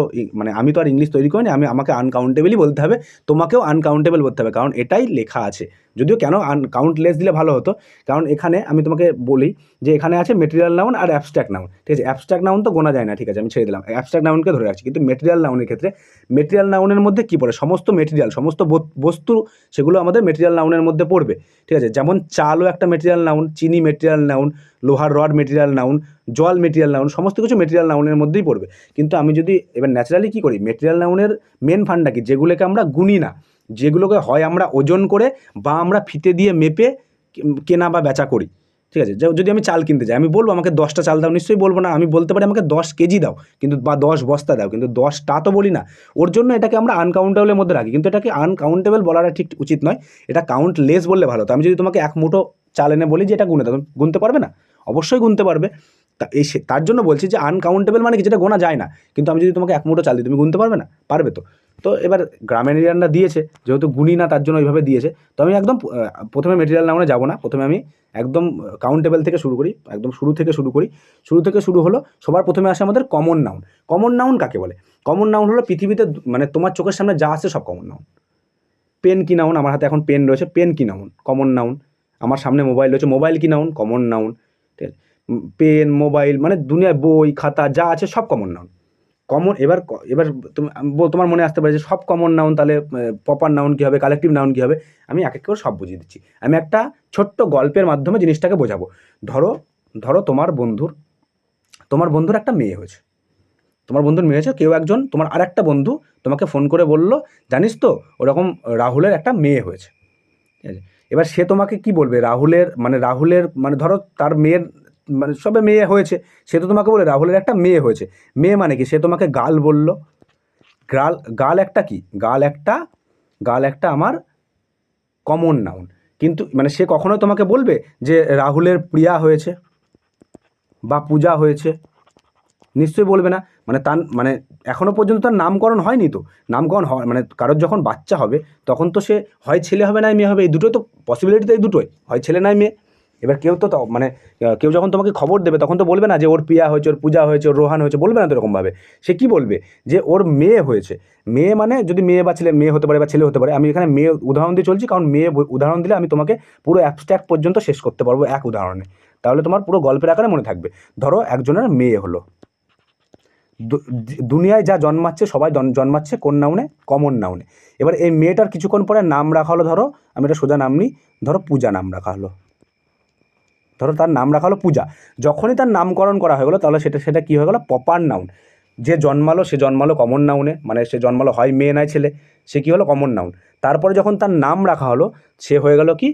আমি তো আর ইংলিশ তৈরি করিনি, আমাকে আনকাউন্টেবলই বলতে হবে, তোমাকেও আনকাউন্টেবল বলতে হবে, কারণ এটাই লেখা আছে। যদিও কেন কাউন্টলেস দিলে ভালো হতো, কারণ এখানে আমি তোমাকে বলি যে এখানে আছে মেটেরিয়াল নাউন আর অ্যাবস্ট্রাক্ট নাউন। ঠিক আছে, অ্যাবস্ট্রাক্ট নাউন তো গোনা যায় না, ঠিক আছে, আমি ছেড়ে দিলাম, অ্যাবস্ট্রাক্ট নাউনকে ধরে রাখছি। কিন্তু মেটেরিয়াল নাউনের ক্ষেত্রে, মেটেরিয়াল নাউনের মধ্যে কী পড়ে? সমস্ত মেটেরিয়াল, সমস্ত বস্তু, সেগুলো আমাদের মেটেরিয়াল নাউনের মধ্যে পড়বে। ঠিক আছে, যেমন চালও একটা মেটেরিয়াল নাউন, চিনি মেটেরিয়াল নাউন, লোহার রড মেটেরিয়াল নাউন, জল মেটেরিয়াল নাউন, সমস্ত কিছু মেটেরিয়াল নাউনের মধ্যেই পড়বে। কিন্তু আমি যদি এবার ন্যাচারালি কী করি, মেটেরিয়াল নাউনের মেন ফান্ডা কি? যেগুলোকে আমরা গুনি না, যেগুলোকে হয় আমরা ওজন করে বা আমরা ফিতে দিয়ে মেপে কেনা বা বেচা করি। ঠিক আছে, যদি আমি চাল কিনতে যাই, আমি বলবো আমাকে 10টা চাল দাও, নিশ্চয়ই বলবো না। আমি বলতে পারি আমাকে 10 কেজি দাও, কিন্তু বা 10 বস্তা দাও, কিন্তু 10টা তো বলি না। ওর জন্য এটাকে আমরা আনকাউন্টেবলের মধ্যে রাখি, কিন্তু এটাকে আনকাউন্টেবল বলাটা ঠিক উচিত নয়, এটা কাউন্টলেস বললে ভালো। তো আমি যদি তোমাকে 1 মুঠো চাল এনে বলি যে এটা গুনে দাও, গুনতে পারবে না? অবশ্যই গুনতে পারবে। তার জন্য বলছি যে আনকাউন্টেবল মানে কি? যেটা গোনা যায় না। কিন্তু আমি যদি তোমাকে 1 মুঠো চাল দিই, তুমি গুনতে পারবে না? পারবে তো। তো এবার গ্রামারিয়ানরা দিয়েছে, যেহেতু গুনি না তার জন্য ওইভাবে দিয়েছে। তো আমি একদম প্রথমে মেটেরিয়াল নাউনে যাব না, প্রথমে আমি একদম কাউন্টেবল থেকে শুরু করি, একদম শুরু থেকে শুরু হলো। সবার প্রথমে আসে আমাদের কমন নাউন। কমন নাউন কাকে বলে? কমন নাউন হলো পৃথিবীতে তোমার চোখের সামনে যা আছে সব কমন নাউন। পেন কি নাউন? আমার হাতে এখন পেন রয়েছে, পেন কি নাউন? Common noun. আমার সামনে মোবাইল রয়েছে, মোবাইল কি নাউন? Common noun. ঠিক আছে, পেন, মোবাইল, দুনিয়ায় বই খাতা যা আছে সব কমন নাউন। এবার তোমার মনে আসতে পারে যে সব কমন নাউন, তাহলে প্রপার নাউন কী হবে, কালেকটিভ নাউন কী হবে? আমি এক এক করে সব বুঝিয়ে দিচ্ছি। আমি একটা ছোট্ট গল্পের মাধ্যমে জিনিসটাকে বোঝাবো। ধরো তোমার বন্ধুর একটা মেয়ে হয়েছে। তোমার বন্ধুর মেয়ে হয়েছে, কেউ একজন তোমার আর একটা বন্ধু তোমাকে ফোন করে বলল, জানিস তো ওরকম রাহুলের একটা মেয়ে হয়েছে। ঠিক আছে, এবার সে তোমাকে কি বলবে? রাহুলের ধরো তার মেয়ের সবে মেয়ে হয়েছে, সে তো তোমাকে বলে রাহুলের একটা মেয়ে হয়েছে। মেয়ে মানে কি? সে তোমাকে গাল বলল। গাল একটা কি? গাল একটা আমার কমন নাউন। কিন্তু সে কখনোই তোমাকে বলবে যে রাহুলের প্রিয়া হয়েছে বা পূজা হয়েছে? নিশ্চয়ই বলবে না। এখনো পর্যন্ত তার নামকরণ হয়নি তো। নামকরণ হয় কারোর যখন বাচ্চা হবে তখন তো সে হয় ছেলে হবে না মেয়ে হবে, এই দুটোই তো পসিবিলিটি, তো এই দুটোই, হয় ছেলে নয় মেয়ে। এবার কেউ তো মানে কেউ যখন তোমাকে খবর দেবে তখন তো বলবে না যে ওর পিয়া হয়েছে, ওর পূজা হয়েছে, ওর রোহান হয়েছে, বলবে না তো এরকমভাবে। সে কী বলবে যে ওর মেয়ে হয়েছে। মেয়ে মানে যদি মেয়ে বা ছেলে, মেয়ে হতে পারে বা ছেলে হতে পারে, আমি এখানে মেয়ে উদাহরণ দিয়ে চলছি, কারণ মেয়ে উদাহরণ দিলে আমি তোমাকে পুরো অ্যাবস্ট্রাক্ট পর্যন্ত শেষ করতে পারবো এক উদাহরণে, তাহলে তোমার পুরো গল্পের আকারে মনে থাকবে। ধরো একজনের মেয়ে হলো, দুনিয়ায় যা জন্মাচ্ছে সবাই জন্মাচ্ছে কোন নাউনে? কমন নাউনে। এবার এই মেয়েটার কিছুক্ষণ পরে নাম রাখা হলো, ধরো আমি একটা সোজা নাম নিই, ধরো পূজা নাম রাখা হলো, ধরো তার নাম রাখা হলো পূজা। যখনই তার নামকরণ করা হয়ে গেলো তাহলে সেটা কী হয়ে গেলো? Proper noun. যে জন্মালো সে জন্মালো কমন নাউনে, মানে সে জন্মালো হয় মেয়ে নয় ছেলে, সে কী হলো? Common noun. তারপরে যখন তার নাম রাখা হলো সে হয়ে গেল কি?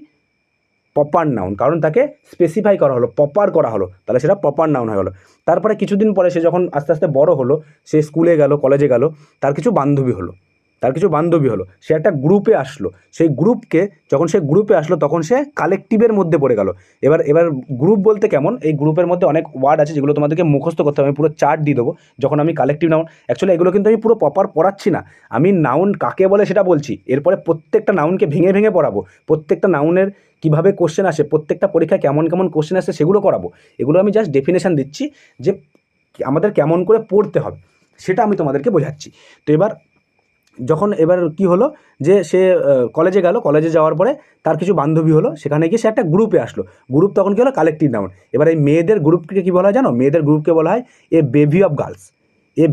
প্রপার নাউন, কারণ তাকে স্পেসিফাই করা হলো, প্রপার করা হলো, তাহলে সেটা প্রপার নাউন হয়ে গেলো। তারপরে কিছুদিন পরে সে যখন আস্তে আস্তে বড় হলো, সে স্কুলে গেল, কলেজে গেল, তার কিছু বান্ধবী হলো, সে একটা গ্রুপে আসলো, সেই গ্রুপকে যখন সে গ্রুপে আসলো তখন সে কালেকটিভের মধ্যে পড়ে গেল। এবার গ্রুপ বলতে কেমন? এই গ্রুপের মধ্যে অনেক ওয়ার্ড আছে যেগুলো তোমাদেরকে মুখস্থ করতে হবে, আমি পুরো চার্ট দিয়ে দেবো যখন আমি কালেকটিভ নাউন। অ্যাকচুয়ালি এগুলো কিন্তু আমি পুরো প্রপার পড়াচ্ছি না, আমি নাউন কাকে বলে সেটা বলছি, এরপরে প্রত্যেকটা নাউনকে ভেঙে ভেঙে পড়াবো, প্রত্যেকটা নাউনের কীভাবে কোশ্চেন আসে, প্রত্যেকটা পরীক্ষায় কেমন কেমন কোশ্চেন আসে সেগুলো করাবো। এগুলো আমি জাস্ট ডেফিনেশান দিচ্ছি যে আমাদের কেমন করে পড়তে হবে, সেটা আমি তোমাদেরকে বোঝাচ্ছি। তো এবার কি হলো যে সে কলেজে গেল, কলেজে যাওয়ার পরে তার কিছু বান্ধবী হলো, সেখানে গিয়ে সে একটা গ্রুপে আসলো, গ্রুপ তখন কী হলো? Collective noun. এবার এই মেয়েদের গ্রুপকে কী বলা হয় জানো? মেয়েদের গ্রুপকে বলা হয় bevy of girls.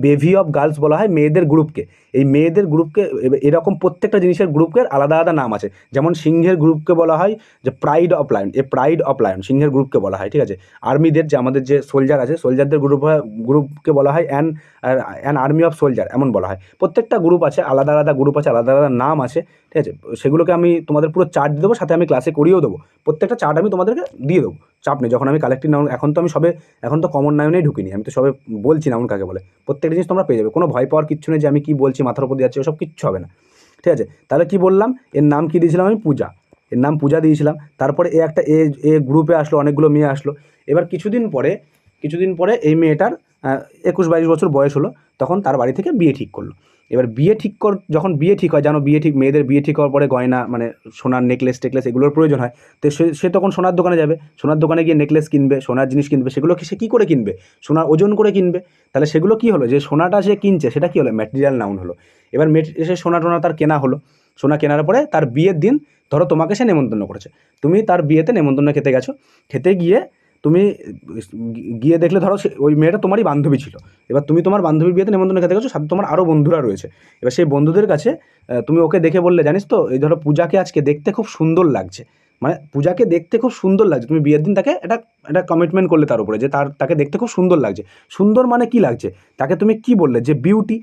Bevy of girls বলা হয় মেয়েদের গ্রুপকে। এই মেয়েদের গ্রুপকে এরকম প্রত্যেকটা জিনিসের গ্রুপের আলাদা আলাদা নাম আছে। যেমন সিংহের গ্রুপকে বলা হয় যে pride of lion, pride of lion সিংহের গ্রুপকে বলা হয়, ঠিক আছে। আর্মিদের যে আমাদের যে সোলজার আছে, সোলজারদের গ্রুপকে বলা হয় অ্যান আর্মি অফ সোলজার, এমন বলা হয়। প্রত্যেকটা গ্রুপ আছে, আলাদা আলাদা গ্রুপ আছে, আলাদা আলাদা নাম আছে, ঠিক আছে। সেগুলোকে আমি তোমাদের পুরো চার্ট দিয়ে দেবো, সাথে আমি ক্লাসে করিয়েও দেবো, প্রত্যেকটা চার্ট আমি তোমাদেরকে দিয়ে দেবো, চাপ নেই। যখন আমি কালেক্টিভ নাউন, এখন তো কমন নাউনেই ঢুকিনি, আমি তো সবে বলছি নাউন কাকে বলে, প্রত্যেকটা জিনিস তোমরা পেয়ে যাবে, কোনো ভয় পাওয়ার কিচ্ছু নেই যে আমি কী বলছি মাথার উপর দিয়ে যাচ্ছে, ওসব কিচ্ছু হবে না, ঠিক আছে। তাহলে কি বললাম? এর নাম কী দিয়েছিলাম আমি? পূজা। এর নাম পূজা দিয়েছিলাম। তারপরে এ গ্রুপে আসলো, অনেকগুলো মেয়ে আসলো। এবার কিছুদিন পরে এই মেয়েটার 21-22 বছর বয়স হলো, তখন তার বাড়ি থেকে বিয়ে ঠিক করলো। এবার যখন বিয়ে ঠিক হয়, জানো মেয়েদের বিয়ে ঠিক হওয়ার পরে গয়না, মানে সোনার নেকলেস টেকলেস এগুলোর প্রয়োজন হয়। তো সে তখন সোনার দোকানে যাবে, সোনার দোকানে গিয়ে নেকলেস কিনবে, সোনার জিনিস কিনবে। সেগুলো সে কী করে কিনবে? সোনার ওজন করে কিনবে। তাহলে সেগুলো কী হলো? যে সোনাটা সে কিনছে সেটা কী হলো? ম্যাটেরিয়াল নাউন হলো। এবার সে সোনা টোনা তার কেনা হলো, সোনা কেনার পরে তার বিয়ের দিন, ধরো তোমাকে সে নেমন্তন্ন করেছে, তুমি তার বিয়েতে নেমন্তন্ন খেতে গেছো, খেতে গিয়ে তুমি গিয়ে দেখলে, ধরো ওই মেয়েটা তোমারই বান্ধবী ছিল। এবার তুমি তোমার বান্ধবীর বিয়েতে নেমন্তন্ন খেতে গেছো, সাথে তোমার আরও বন্ধুরা রয়েছে। এবার সেই বন্ধুদের কাছে তুমি ওকে দেখে বললে, জানিস তো, এই ধরো পূজাকে আজকে দেখতে খুব সুন্দর লাগছে, মানে পূজাকে দেখতে খুব সুন্দর লাগছে। তুমি বিয়ের দিন তাকে একটা কমিটমেন্ট করলে তার উপরে, যে তাকে দেখতে খুব সুন্দর লাগছে। সুন্দর মানে কি লাগছে? তাকে তুমি কি বললে? যে বিউটি।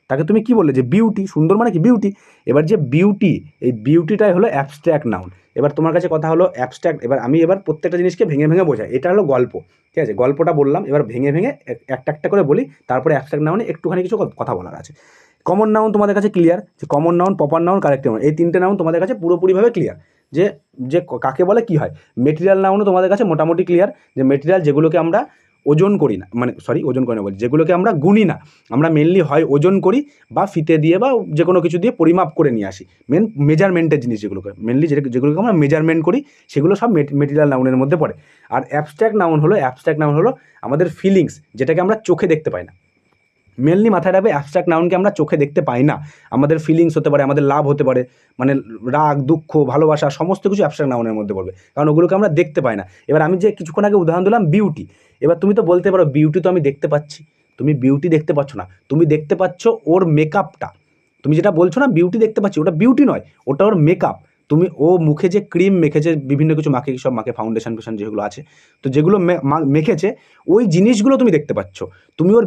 তাকে তুমি কি বললে? যে বিউটি। সুন্দর মানে কি? বিউটি। এবার যে বিউটি, এই বিউটিটাই হলো অ্যাবস্ট্রাক্ট নাউন। এবার তোমার কাছে কথা হলো অ্যাবস্ট্রাক্ট, এবার আমি প্রত্যেকটা জিনিসকে ভেঙে ভেঙে বোঝাই। এটা হলো গল্প, ঠিক আছে। গল্পটা বললাম, এবার ভেঙে ভেঙে একটা একটা করে বলি, তারপরে অ্যাবস্ট্রাক্ট নাউনে একটুখানি কিছু কথা বলার আছে। কমন নাউন তোমাদের কাছে ক্লিয়ার, যে common noun, proper noun, collective noun, এই তিনটে নাউন তোমাদের কাছে পুরোপুরিভাবে ক্লিয়ার, যে যে কাকে বলে কী হয়। মেটেরিয়াল নাউনও তোমাদের কাছে মোটামুটি ক্লিয়ার, যে মেটেরিয়াল যেগুলোকে আমরা ওজন করি না, মানে ওজন করি না বলছি, যেগুলোকে আমরা গুনি না, আমরা মেনলি হয় ওজন করি বা ফিতে দিয়ে বা যে কোনো কিছু দিয়ে পরিমাপ করে নিয়ে আসি। মেজারমেন্টের জিনিস যেগুলোকে যেগুলোকে আমরা মেজারমেন্ট করি, সেগুলো সব মেটেরিয়াল নাউনের মধ্যে পড়ে। আর অ্যাবস্ট্রাক্ট নাউন হলো আমাদের ফিলিংস, যেটাকে আমরা চোখে দেখতে পাই না। মেনলি মাথায় রাখবে, অ্যাবস্ট্রাক্ট নাউনকে আমরা চোখে দেখতে পাই না। আমাদের ফিলিংস হতে পারে, আমাদের লাভ হতে পারে, মানে রাগ, দুঃখ, ভালোবাসা, সমস্ত কিছু অ্যাবস্ট্রাক্ট নাউনের মধ্যে পড়বে, কারণ ওগুলোকে আমরা দেখতে পাই না। এবার আমি যে কিছুক্ষণ আগে উদাহরণ দিলাম বিউটি, এবার তুমি তো বলতে পারো বিউটি তো আমি দেখতে পাচ্ছি। তুমি বিউটি দেখতে পাচ্ছ না, তুমি দেখতে পাচ্ছ ওর মেকআপটা। তুমি যেটা বলছো না বিউটি দেখতে পাচ্ছি, ওটা বিউটি নয়, ওটা ওর মেকআপ। ও মুখে যে ক্রিম মেখেছে, বিভিন্ন কিছু মাখে, ফাউন্ডেশন যেগুলো আছে, তো যেগুলো মেখেছে, ওই জিনিসগুলো তুমি দেখতে পাচ্ছ। তুমি ওর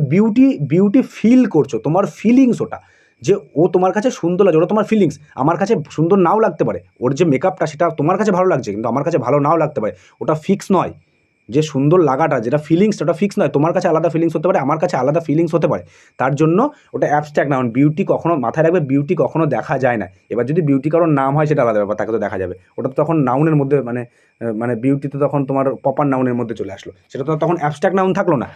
বিউটি ফিল করছো, তোমার ফিলিংস ওটা, যে ও তোমার কাছে সুন্দর লাগছে, ওটা তোমার ফিলিংস। আমার কাছে সুন্দর নাও লাগতে পারে, ওর যে মেকআপটা সেটা তোমার কাছে ভালো লাগছে, কিন্তু আমার কাছে ভালো নাও লাগতে পারে, ওটা ফিক্স নয়। যে সুন্দর লাগাটা, যেটা ফিলিংস, ওটা ফিক্স নয়। তোমার কাছে আলাদা ফিলিংস হতে পারে, আমার কাছে আলাদা ফিলিংস হতে পারে, তার জন্য ওটা অ্যাবস্ট্রাক্ট নাউন। বিউটি কখনো, মাথায় রাখবে, বিউটি কখনো দেখা যায় না। এবার যদি বিউটি কারোর নাম হয় সেটা আলাদা ব্যাপার, তাকে তো দেখা যাবে, ওটা তো তখন নাউনের মধ্যে, মানে বিউটি তো তখন তোমার প্রপার নাউনের মধ্যে চলে আসলো, সেটা তো তখন অ্যাবস্ট্রাক্ট নাউন থাকলো না।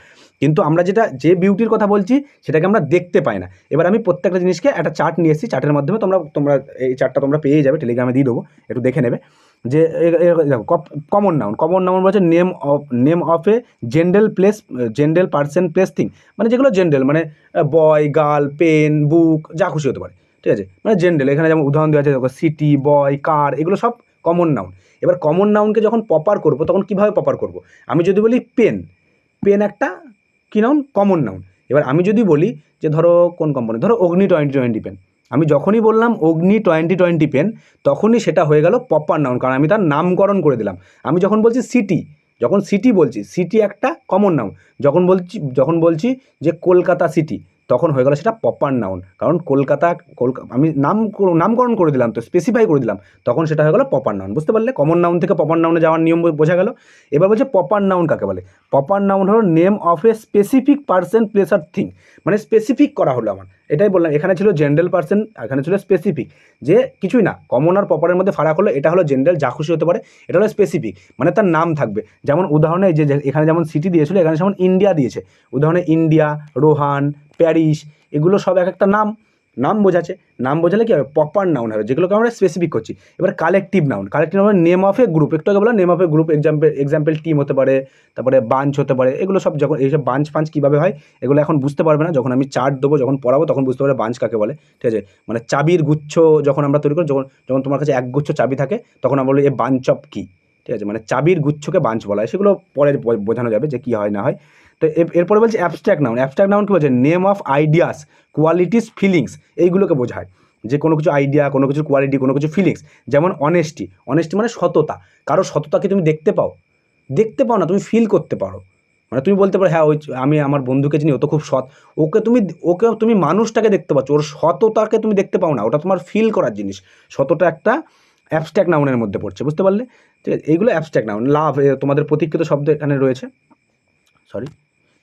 কিন্তু আমরা যে বিউটির কথা বলছি সেটাকে আমরা দেখতে পাই না। এবার আমি প্রত্যেকটা জিনিসকে একটা চার্ট নিয়ে এসেছি, চার্টের মাধ্যমে তোমরা এই চার্টটা তোমরা পেয়ে যাবে, টেলিগ্রামে দিয়ে দেবো, একটু দেখে নেবে। যে দেখো কমন নাউন বলছে name of a general place, general person place thing, মানে যেগুলো জেন্ডাল, মানে বয়, গার্ল, পেন, বুক, যা খুশি হতে পারে, ঠিক আছে, মানে জেন্ডাল। এখানে যেমন উদাহরণ দেওয়া আছে দেখো, সিটি, বয়, কার, এগুলো সব কমন নাউন। এবার কমন নাউনকে যখন প্রপার করবো তখন কীভাবে প্রপার করবো? আমি যদি বলি পেন, পেন একটা কী নাউন? Common noun. এবার আমি যদি বলি যে ধরো কোন কোম্পানি, ধরো অগ্নি 2020 পেন, আমি যখনই বললাম অগ্নি 2020 পেন তখনই সেটা হয়ে গেল প্রপার নাউন, কারণ আমি তার নামকরণ করে দিলাম। আমি যখন বলছি সিটি, যখন সিটি বলছি, সিটি একটা কমন নাউন। যখন বলছি যে কলকাতা সিটি, তখন হয়ে গেল সেটা প্রপার নাউন, কারণ আমি নামকরণ করে দিলাম, তো স্পেসিফাই করে দিলাম, তখন সেটা হয়ে গেল প্রপার নাউন। বুঝতে পারলে? কমন নাউন থেকে প্রপার নাউনে যাওয়ার নিয়ম বোঝা গেল। এবার বলছে প্রপার নাউন কাকে বলে? প্রপার নাউন হলো name of a specific person, place আর থিং, মানে স্পেসিফিক করা হলো আমার। এটাই বললাম, এখানে ছিল জেনারেল পার্সন, এখানে ছিল স্পেসিফিক, যে কিছুই না, কমন আর প্রপারের মধ্যে ফারাক হলো। এটা হলো জেনারেল, যা খুশি হতে পারে। এটা হলো স্পেসিফিক, মানে তার নাম থাকবে। যেমন উদাহরণে যে এখানে যেমন সিটি দিয়েছিল, এখানে যেমন ইন্ডিয়া দিয়েছে, উদাহরণে ইন্ডিয়া, রোহান, প্যারিস, এগুলো সব এক একটা নাম বোঝাচ্ছে। নাম বোঝালে কি হবে? প্রপার নাউন হবে, যেগুলোকে আমরা স্পেসিফিক করছি। এবার collective noun name of A group, একটু আগে বললাম name of A group, example team হতে পারে, তারপরে বাঞ্চ হতে পারে, এগুলো সব। যখন এইসব বাঞ্চ কীভাবে হয় এগুলো এখন বুঝতে পারবে না, যখন আমি চার্ট দেবো, যখন পড়াবো তখন বুঝতে পারবে বাঞ্চ কাকে বলে, ঠিক আছে। মানে চাবির গুচ্ছ যখন আমরা তৈরি করি, যখন তোমার কাছে একগুচ্ছ চাবি থাকে, তখন আমরা বলি এ বাঞ্চ অফ কি, ঠিক আছে, মানে চাবির গুচ্ছকে বাঞ্চ বলা হয়। সেগুলো পরে বোঝানো যাবে যে কী হয় না হয়। তো এরপরে বলছে অ্যাবস্ট্রাক্ট নাউন কী বলছে? Name of ideas, qualities, feelings, এইগুলোকে বোঝায়, যে কোনো কিছু আইডিয়া, কোনো কিছু কোয়ালিটি, কোনো কিছু ফিলিংস। যেমন অনেস্টি মানে সততা। কারো সততাকে তুমি দেখতে পাও না, তুমি ফিল করতে পারো। মানে তুমি বলতে পারো হ্যাঁ, আমি আমার বন্ধুকে চিনি, ও তো খুব সৎ। ওকে তুমি মানুষটাকে দেখতে পাচ্ছ, ওর সততাকে তুমি দেখতে পাও না, ওটা তোমার ফিল করার জিনিস। সততা একটা অ্যাবস্ট্রাক্ট নাউনের মধ্যে পড়ছে, বুঝতে পারলে? ঠিক আছে, এইগুলো অ্যাবস্ট্রাক্ট নাউন। লাভ, তোমাদের প্রতীকৃত শব্দ এখানে রয়েছে,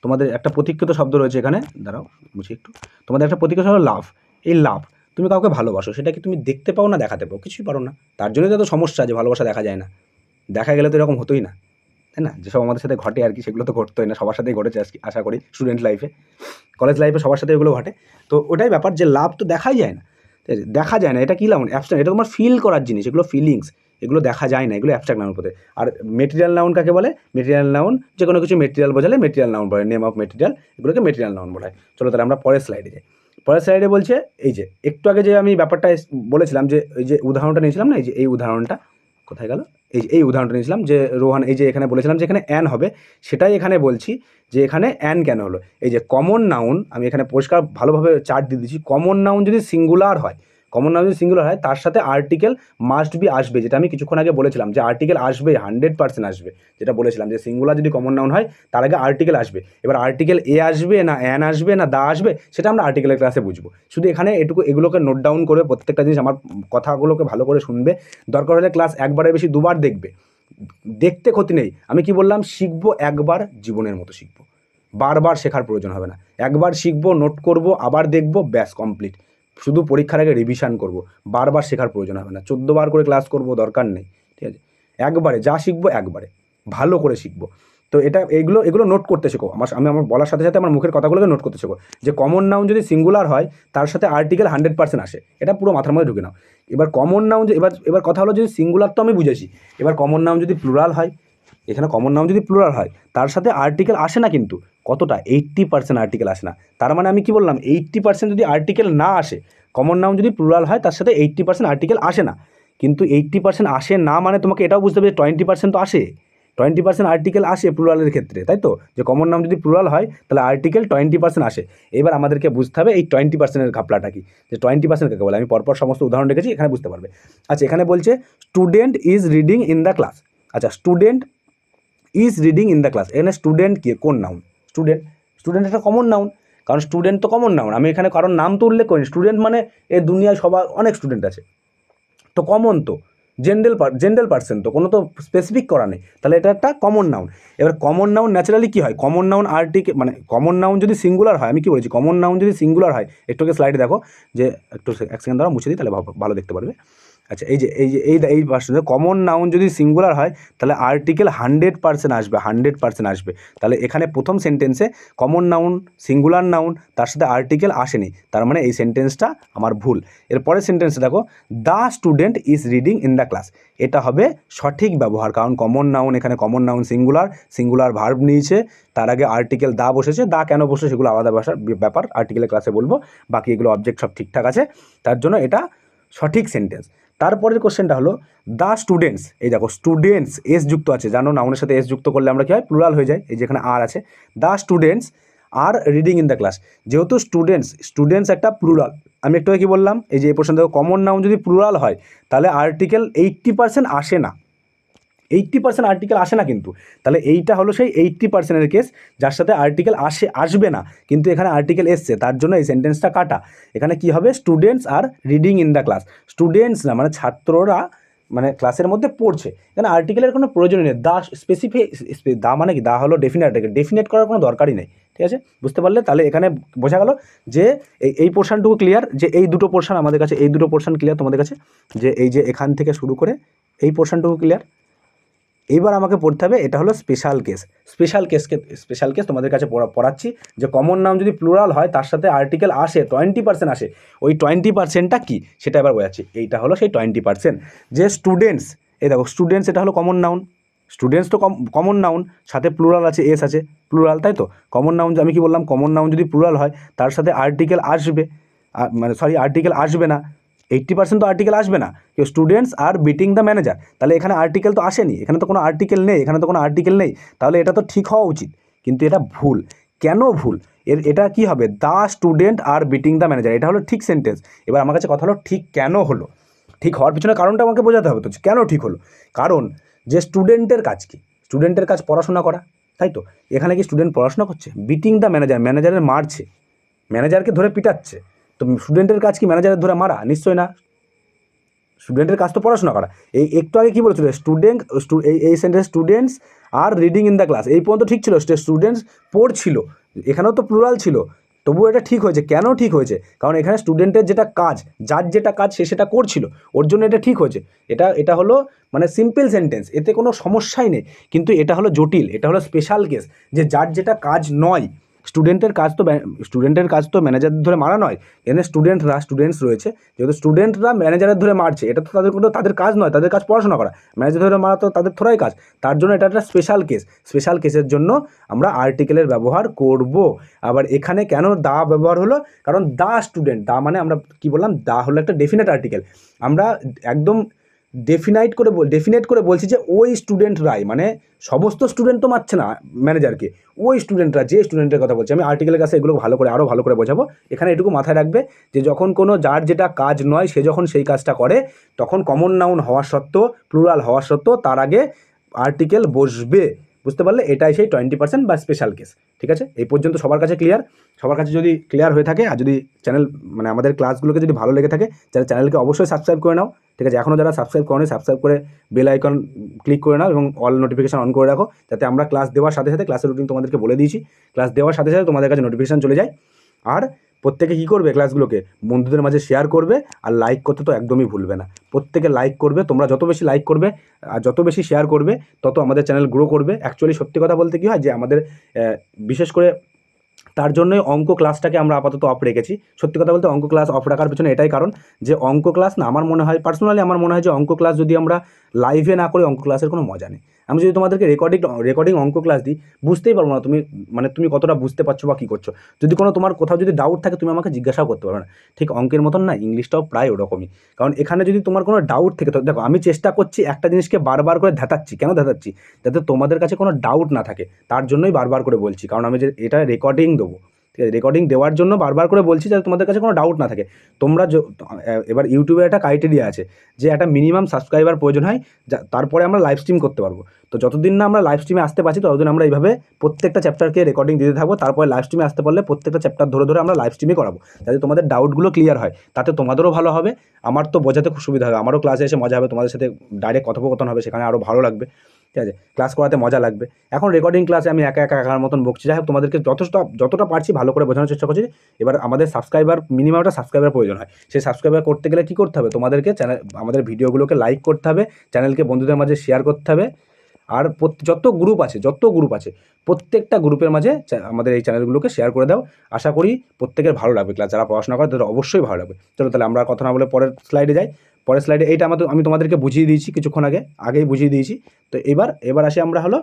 তোমাদের একটা প্রতীকৃত শব্দ রয়েছে এখানে, দাঁড়াও বুঝি একটু। তোমাদের একটা প্রতীকৃত শব্দ লাভ। এই লাভ, তুমি কাউকে ভালোবাসো, সেটা কি তুমি দেখতে পাও না দেখাতে পাও? কিছুই পারো না। তার জন্যই তো সমস্যা, যে ভালোবাসা দেখা যায় না। দেখা গেলে তো এরকম হতোই না, তাই না? যেসব আমাদের সাথে ঘটে আর কি, সেগুলো তো ঘটতোই না, সবার সাথেই ঘটেছে আশা করি। স্টুডেন্ট লাইফে, কলেজ লাইফে সবার সাথে এগুলো ঘটে। তো ওটাই ব্যাপার, যে লাভ তো দেখাই যায় না, দেখা যায় না। এটা কী নাউন? অ্যাবস্ট্রাক্ট। এটা তোমার ফিল করার জিনিস, এগুলো ফিলিংস, এগুলো দেখা যায় না, এগুলো অ্যাবস্ট্রাক্ট নাউন পড়ে। আর মেটেরিয়াল নাউন কাকে বলে? মেটেরিয়াল নাউন যে কোনো কিছু মেটেরিয়াল বোঝালে মেটেরিয়াল নাউন বলে, নেম অফ মেটেরিয়াল, এগুলোকে মেটেরিয়াল নাউন বলা হয়। চলো তাহলে আমরা পরের স্লাইডে যাই। পরের স্লাইডে বলছে, এই যে একটু আগে যে আমি ব্যাপারটা বলেছিলাম, যে এই যে উদাহরণটা নিয়েছিলাম না, এই উদাহরণটা কোথায় গেল? এই উদাহরণটা নিয়েছিলাম, যে রোহান, এই যে এখানে বলেছিলাম যে এখানে অ্যান হবে, সেটাই এখানে বলছি, যে এখানে অ্যান কেন হলো। এই যে কমন নাউন, আমি এখানে পরিষ্কার ভালোভাবে চার্ট দিয়ে দিচ্ছি। কমন নাউন যদি সিঙ্গুলার হয়, তার সাথে আর্টিকেল মাস্ট বি আসবে, যেটা আমি কিছুক্ষণ আগে বলেছিলাম, যে আর্টিকেল আসবে, 100% আসবে। যেটা বলেছিলাম, যে সিঙ্গুলার যদি কমন নাউন হয়, তার আগে আর্টিকেল আসবে। এবার আর্টিকেল এ আসবে না অ্যান আসবে না দা আসবে, সেটা আমরা আর্টিকেলের ক্লাসে বুঝবো। শুধু এখানে এগুলোকে নোট ডাউন করে, প্রত্যেকটা জিনিস, আমার কথাগুলোকে ভালো করে শুনবে। দরকার হলে ক্লাস একবারের বেশি দুবার দেখবে, দেখতে ক্ষতি নেই। আমি কি বললাম? শিখবো একবার, জীবনের মতো শিখবো, বারবার শেখার প্রয়োজন হবে না। একবার শিখবো, নোট করব, আবার দেখবো, ব্যাস কমপ্লিট। শুধু পরীক্ষার আগে রিভিশন করব, বারবার শেখার প্রয়োজন হবে না। 14 বার করে ক্লাস করব, দরকার নেই, ঠিক আছে। একবারে যা শিখবো, একবারে ভালো করে শিখবো। তো এগুলো নোট করতে শেখো। আমি আমার বলার সাথে সাথে আমার মুখের কথাগুলোকে নোট করতে শেখো। যে কমন নাউন যদি সিঙ্গুলার হয়, তার সাথে আর্টিকেল 100% আসে, এটা পুরো মাথার মধ্যে ঢুকে নাও। এবার কমন নাউন, এবার কথা হলো, যদি সিঙ্গুলার তো আমি বুঝেছি, এবার কমন নাউন যদি প্লুরাল হয়, এখানে কমন নাউন যদি প্লুরাল হয়, তার সাথে আর্টিকেল আসে না, কিন্তু কতটা? 80% আর্টিকেল আসে না। তার মানে আমি কি বললাম? 80% যদি আর্টিকেল না আসে, কমন নাউন যদি প্লুরাল হয়, তার সাথে 80% আর্টিকেল আসে না। কিন্তু 80% আসে না মানে তোমাকে এটাও বুঝতে হবে যে 20% তো আসে, 20% আর্টিকেল আসে প্লুরালের ক্ষেত্রে, তাই তো? যে কমন নাউন যদি প্লুরাল হয়, তাহলে আর্টিকেল 20% আসে। এবার আমাদেরকে বুঝতে হবে এই 20%-এর ঘাপলাটা কি, যে 20% কাকে বলে। আমি পরপর সমস্ত উদাহরণ রেখেছি, এখানে বুঝতে পারবে। আচ্ছা, এখানে বলছে student is reading in the class. আচ্ছা, student is reading in the class, এখানে স্টুডেন্ট কি, কোন নাউন? স্টুডেন্ট একটা কমন নাউন, কারণ স্টুডেন্ট তো কমন নাউন। আমি এখানে কারণ নাম তো উল্লেখ করিনি। স্টুডেন্ট মানে এই দুনিয়ায় সবার অনেক স্টুডেন্ট আছে, তো কমন তো জেনারেল পার্সন, তো কোনো তো স্পেসিফিক করা নেই, তাহলে এটা একটা কমন নাউন। এবার কমন নাউন ন্যাচারালি কী হয়? কমন নাউন আর্টিকেল, মানে কমন নাউন যদি সিঙ্গুলার হয়, আমি কি বলেছি? কমন নাউন যদি সিঙ্গুলার হয়, একটুকে স্লাইডে দেখো, যে একটু এক সেকেন্ড দ্বারা মুছে দিই, তাহলে ভালো দেখতে পারবে। আচ্ছা, এই পার্সেন্ট কমন নাউন যদি সিঙ্গুলার হয় তাহলে আর্টিকেল 100% আসবে, 100% আসবে। তাহলে এখানে প্রথম সেন্টেন্সে কমন নাউন সিঙ্গুলার নাউন তার সাথে আর্টিকেল আসেনি, তার মানে এই সেন্টেন্সটা আমার ভুল। এরপরের সেন্টেন্সে দেখো, the student is reading in the class, এটা হবে সঠিক ব্যবহার, কারণ কমন নাউন এখানে কমন নাউন সিঙ্গুলার ভার্ব নিয়েছে, তার আগে আর্টিকেল দা বসেছে। দা কেন বসে সেগুলো আলাদা ব্যাপার, আর্টিকেলের ক্লাসে বলবো। বাকি এগুলো অবজেক্ট সব ঠিকঠাক আছে, তার জন্য এটা সঠিক সেন্টেন্স। তারপরের কোশ্চেনটা হলো দ্য স্টুডেন্টস, এই দেখো স্টুডেন্টস এস যুক্ত আছে, জানো নাউনের সাথে এস যুক্ত করলে আমরা কী হয়, প্লুরাল হয়ে যায়। এই যেখানে আর আছে, the students are reading in the class, যেহেতু স্টুডেন্টস একটা প্লুরাল, আমি একটু কি বললাম, এই যে এই প্রশ্ন দেখো, কমন নাউন যদি প্লুরাল হয় তাহলে আর্টিকেল 80% আসে না, 80% আর্টিকেল আসে না কিন্তু। তাহলে এইটা হলো সেই 80%-এর কেস যার সাথে আর্টিকেল আসবে না, কিন্তু এখানে আর্টিকেল এসছে, তার জন্য এই সেন্টেন্সটা কাটা। এখানে কি হবে, students are reading in the class, students না মানে ছাত্ররা মানে ক্লাসের মধ্যে পড়ছে, এখানে আর্টিকেলের কোনো প্রয়োজন নেই। দা দা মানে কি, দা হলো ডেফিনেট করার কোনো দরকারই নেই, ঠিক আছে, বুঝতে পারলে? তাহলে এখানে বোঝা গেল যে এই পোর্শনটুকু ক্লিয়ার, যে এই দুটো পোর্শন আমাদের কাছে, এই দুটো পোর্শন ক্লিয়ার তোমাদের কাছে, যে এই যে এখান থেকে শুরু করে এই পোর্শনটুকু ক্লিয়ার। এইবার আমাকে পড়তে হবে, এটা হলো স্পেশাল কেস তোমাদের কাছে পড়াচ্ছি, যে কমন নাউন যদি প্লুরাল হয় তার সাথে আর্টিকেল আসে, 20% আসে, ওই 20%টা কী সেটা এবার বোঝাচ্ছি। এইটা হলো সেই 20%, যে স্টুডেন্টস, এই দেখো স্টুডেন্টস এটা হলো কমন নাউন, স্টুডেন্টস তো কমন নাউন, সাথে প্লুরাল আছে, এস আছে, প্লুরাল, তাই তো? কমন নাউন আমি কি বললাম, কমন নাউন যদি প্লুরাল হয় তার সাথে আর্টিকেল আসবে, আর্টিকেল আসবে না, 80% তো আর্টিকেল আসবে না। Students are beating the manager, তাহলে এখানে আর্টিকেল তো আসেনি, এখানে তো কোনো আর্টিকেল নেই, তাহলে এটা তো ঠিক হওয়া উচিত, কিন্তু এটা ভুল। কেন ভুল? এটা কি হবে, the student are beating the manager, এটা হলো ঠিক সেন্টেন্স। এবার আমার কাছে কথা হলো, ঠিক কেন হলো? ঠিক হওয়ার পিছনে কারণটা আমাকে বোঝাতে হবে তো, কেন ঠিক হলো। কারণ যে স্টুডেন্টের কাজ কি, স্টুডেন্টের কাজ পড়াশোনা করা, তাই তো? এখানে কি স্টুডেন্ট পড়াশোনা করছে? বিটিং দ্য ম্যানেজারের মারছে, ম্যানেজারকে ধরে পিটাচ্ছে, তো স্টুডেন্টের কাজ কি ম্যানেজারের ধরে মারা? নিশ্চয়ই না, স্টুডেন্টের কাজ তো পড়াশোনা করা। এই একটু আগে কী বলেছিল, এই sentence students are reading in the class, এই পর্যন্ত ঠিক ছিল, স্টুডেন্টস পড়ছিল, এখানেও তো প্লুরাল ছিল, তবুও এটা ঠিক হয়েছে। কেন ঠিক হয়েছে? কারণ এখানে স্টুডেন্টের যেটা কাজ, যার যেটা কাজ সে সেটা করছিল, ওর জন্য এটা ঠিক হয়েছে। এটা হলো মানে সিম্পল সেন্টেন্স, এতে কোনো সমস্যাই নেই। কিন্তু এটা হলো জটিল, এটা হলো স্পেশাল কেস, যে যার যেটা কাজ নয়, স্টুডেন্টের কাজ তো ম্যানেজারদের ধরে মারা নয়, এখানে স্টুডেন্টস রয়েছে, যেহেতু স্টুডেন্টরা ম্যানেজারের ধরে মারছে, এটা তো তাদের কাজ নয়, তাদের কাজ পড়াশোনা করা, ম্যানেজার ধরে মারা তো তাদের থোড়াই কাজ, তার জন্য এটা একটা স্পেশাল কেসের জন্য আমরা আর্টিকেলের ব্যবহার করব। আবার এখানে কেন দা ব্যবহার হলো, কারণ দা স্টুডেন্ট, দা মানে আমরা কি বললাম, দা হলো একটা ডেফিনেট আর্টিকেল, আমরা একদম ডেফিনেট করে বলছি যে ওই স্টুডেন্টরাই, মানে সমস্ত স্টুডেন্ট তো মারছে না ম্যানেজারকে, ওই স্টুডেন্টরা, যে স্টুডেন্টের কথা বলছি আমি, আর্টিকেলের কাছে এগুলো আরও ভালো করে বোঝাবো। এখানে এটুকু মাথায় রাখবে যে যখন কোনো যার যেটা কাজ নয় সে যখন সেই কাজটা করে, তখন কমন নাউন হওয়া সত্ত্বেও, প্লুরাল হওয়া সত্ত্বেও তার আগে আর্টিকেল বসবে, বুঝতে পারলে? এটাই সেই 20% বা স্পেশাল কেস। ঠিক আছে, এই পর্যন্ত সবার কাছে ক্লিয়ার? সবার কাছে যদি ক্লিয়ার হয়ে থাকে, আর যদি চ্যানেল মানে আমাদের ক্লাসগুলোকে যদি ভালো লেগে থাকে, তাহলে চ্যানেলকে অবশ্যই সাবস্ক্রাইব করে নাও। ঠিক আছে, এখনও যারা সাবস্ক্রাইব করোনি, সাবস্ক্রাইব করে বেল আইকন ক্লিক করে নাও এবং অল নোটিফিকেশান অন করে রাখো, যাতে আমরা ক্লাস দেওয়ার সাথে সাথে, ক্লাসের রুটিন তোমাদেরকে বলে দিয়েছি, ক্লাস দেওয়ার সাথে সাথে তোমাদের কাছে নোটিফিকেশান চলে যায়। আর প্রত্যেকে কী করবে, ক্লাসগুলোকে বন্ধুদের মাঝে শেয়ার করবে, আর লাইক করতে তো একদমই ভুলবে না। প্রত্যেকে লাইক করবে, তোমরা যত বেশি লাইক করবে আর যত বেশি শেয়ার করবে, তত আমাদের চ্যানেল গ্রো করবে। অ্যাকচুয়ালি সত্যি কথা বলতে কী হয়, যে আমাদের বিশেষ করে তার জন্যই অঙ্ক ক্লাসটাকে আমরা আপাতত অফ রেখেছি। সত্যি কথা বলতে অঙ্ক ক্লাস অফ রাখার পেছনে এটাই কারণ, যে অঙ্ক ক্লাস না, আমার মনে হয় পার্সোনালি, আমার মনে হয় যে অঙ্ক ক্লাস যদি আমরা লাইভে না করি, অঙ্ক ক্লাসের কোনো মজা নেই। আমি যদি তোমাদেরকে রেকর্ডিং অঙ্ক ক্লাস দিই, বুঝতেই পারবো না তুমি কতটা বুঝতে পারছো বা কী করছো। যদি তোমার কোথাও যদি ডাউট থাকে, তুমি আমাকে জিজ্ঞাসাও করতে পারবে না। ঠিক অঙ্কের মতন না, ইংলিশটাও প্রায় ওরকমই। কারণ এখানে যদি তোমার কোনো ডাউট থেকে, তো দেখো আমি চেষ্টা করছি একটা জিনিসকে বারবার করে ধ্যাতাচ্ছি, কেন ধ্যাতাচ্ছি, যাতে তোমাদের কাছে কোনো ডাউট না থাকে, তার জন্যই বারবার করে বলছি। কারণ আমি যে এটা রেকর্ডিং দেবো, ঠিক আছে, রেকর্ডিং দেওয়ার জন্য বারবার করে বলছি, যাতে তোমাদের কাছে কোনো ডাউট না থাকে। তোমরা এবার ইউটিউবে একটা ক্রাইটেরিয়া আছে, যে একটা মিনিমাম সাবস্ক্রাইবার প্রয়োজন হয়, তারপরে আমরা লাইভ স্ট্রিম করতে পারবো। তো যতদিন না আমরা লাইভ স্ট্রিমে আসতে পারছি, ততদিন আমরা এইভাবে প্রত্যেকটা চ্যাপ্টারকে রেকর্ডিং দিতে থাকবো। তারপরে লাইভ স্ট্রিমে আসতে পারলে প্রত্যেকটা চ্যাপ্টার ধরে ধরে আমরা লাইভ স্ট্রিমে করাবো, যাতে তোমাদের ডাউটগুলো ক্লিয়ার হয়। তাতে তোমাদেরও ভালো হবে, আমার তো বোঝাতে খুব সুবিধা হবে, আমারও ক্লাসে এসে মজা হবে, তোমাদের সাথে ডাইরেক্ট কথোপকথন হবে, সেখানে আরও ভালো লাগবে। ঠিক আছে, ক্লাস করাতে মজা লাগবে। এখন রেকর্ডিং ক্লাসে আমি একা একার মতন বকছি, যাই হোক তোমাদেরকে যতটা পারছি ভালো করে বোঝানোর চেষ্টা করছি। এবার আমাদের সাবস্ক্রাইবার, মিনিমাম একটা সাবস্ক্রাইবার প্রয়োজন হয়। সেই সাবস্ক্রাইবার করতে গেলে কী করতে হবে, তোমাদেরকে আমাদের ভিডিওগুলোকে লাইক করতে হবে, চ্যানেলকে বন্ধুদের মাঝে শেয়ার করতে হবে, আর যত গ্রুপ আছে প্রত্যেকটা গ্রুপের মাঝে আমাদের এই চ্যানেলগুলোকে শেয়ার করে দাও। আশা করি প্রত্যেকের ভালো লাগবে, ক্লাস যারা পড়াশোনা করে তাদের অবশ্যই ভালো লাগবে। চলো তাহলে আমরা কথা না বলে পরের স্লাইডে যাই। পরের স্লাইডে এইটা আমি তোমাদেরকে বুঝিয়ে দিয়েছি কিছুক্ষণ আগেই বুঝিয়ে দিয়েছি। তো এবার আসি আমরা হলো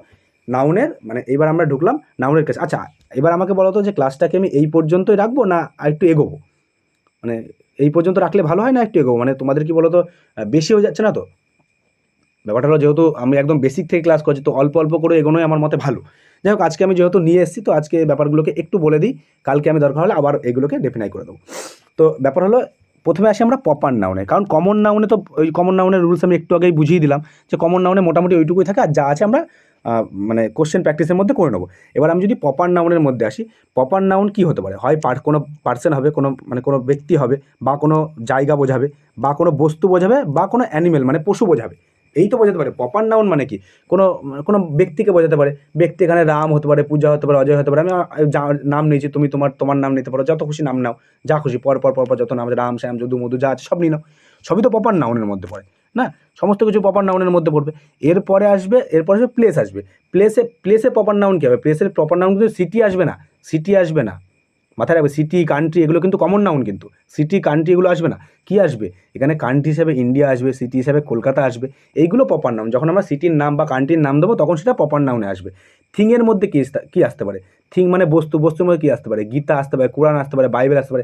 নাউনের, মানে এবার আমরা ঢুকলাম নাউনের কাছে। আচ্ছা, এবার আমাকে বলো তো যে ক্লাসটাকে আমি এই পর্যন্তই রাখবো না আর একটু এগোবো? মানে এই পর্যন্ত রাখলে ভালো হয় না একটু এগোবো? মানে তোমাদের কি বলো তো, বেশি হয়ে যাচ্ছে না তো? ব্যাপারটা হলো যেহেতু আমি একদম বেসিক থেকে ক্লাস করছি, তো অল্প অল্প করে এগোনোই আমার মতে ভালো। যাই হোক, আজকে আমি যেহেতু নিয়ে এসেছি, তো আজকে ব্যাপারগুলোকে একটু বলে দিই, কালকে আমি দরকার হলে আবার এগুলোকে ডেফিনাই করে দেবো। তো ব্যাপার হলো, প্রথমে আসি আমরা প্রপার নাউনে। কারণ কমন নাউনে তো ওই কমন নাউনের রুলস আমি একটু আগেই বুঝিয়ে দিলাম, যে কমন নাউনে মোটামুটি ওইটুকুই থাকে, আর যা আছে আমরা মানে কোশ্চেন প্র্যাকটিসের মধ্যে করে নেবো। এবার আমি যদি প্রপার নাউনের মধ্যে আসি, প্রপার নাউন কী হতে পারে? হয় কোনো পার্সন হবে, কোনো ব্যক্তি হবে, বা কোনো জায়গা বোঝাবে, বা কোনো বস্তু বোঝাবে, বা কোনো অ্যানিমেল মানে পশু বোঝাবে। এই তো বোঝাতে পারে। প্রপার নাউন মানে কি? কোনো ব্যক্তিকে বোঝাতে পারে। ব্যক্তি এখানে রাম হতে পারে, পূজা হতে পারে, অজয় হতে পারে। আমি যা নাম নিয়েছি, তুমি তোমার নাম নিতে পারো, যত খুশি নাম নাও, যা খুশি পর যত নাম আছে, রাম, শ্যাম, যদু, মধু, যা আছে সব নিয়ে নাও। সবই তো প্রপার নাউনের মধ্যে পড়ে না? সমস্ত কিছু প্রপার নাউনের মধ্যে পড়বে। এরপরে আসবে প্লেস আসবে। প্লেসে প্রপার নাউন কী হবে? প্লেসের প্রপার নাউন কিন্তু সিটি আসবে না। মাথায় রাখবে, সিটি, কান্ট্রি এগুলো কিন্তু কমন নাউন, কিন্তু সিটি, কান্ট্রি এগুলো আসবে না। কী আসবে এখানে? কান্ট্রি হিসাবে ইন্ডিয়া আসবে, সিটি হিসাবে কলকাতা আসবে। এইগুলো প্রপার নাউন। যখন আমরা সিটির নাম বা কান্ট্রির নাম দেবো, তখন সেটা প্রপার নাউনে আসবে। থিংয়ের মধ্যে কী আসতে পারে? থিং মানে বস্তুর মধ্যে কী আসতে পারে? গীতা আসতে পারে, কোরআন আসতে পারে, বাইবেল আসতে পারে।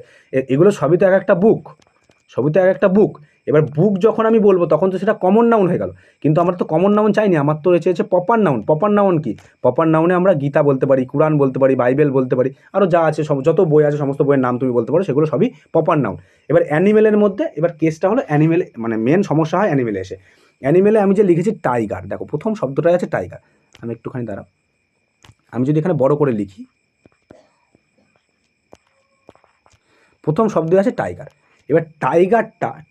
এগুলো সবই তো এক একটা বুক। এবার বুক যখন আমি বলবো, তখন তো সেটা কমন নাউন হয়ে গেল। কিন্তু আমরা তো কমন নাউন চাইনি, আমার তো রয়েছে প্রপার নাউন। প্রপার নাউন কি? প্রপার নাউনে আমরা গীতা বলতে পারি, কোরআন বলতে পারি, বাইবেল বলতে পারি, আরও যা আছে যত বই আছে সমস্ত বইয়ের নাম তুমি বলতে পারো, সেগুলো সবই প্রপার নাউন। এবার অ্যানিমেলের মধ্যে, এবার কেসটা হলো অ্যানিমেলে, মানে মেন সমস্যা হয় অ্যানিমেলে এসে। অ্যানিমেলে আমি যে লিখেছি টাইগার, দেখো প্রথম শব্দটাই আছে টাইগার। আমি একটুখানি দাঁড়াও, আমি যদি এখানে বড় করে লিখি, প্রথম শব্দ আছে টাইগার। এবার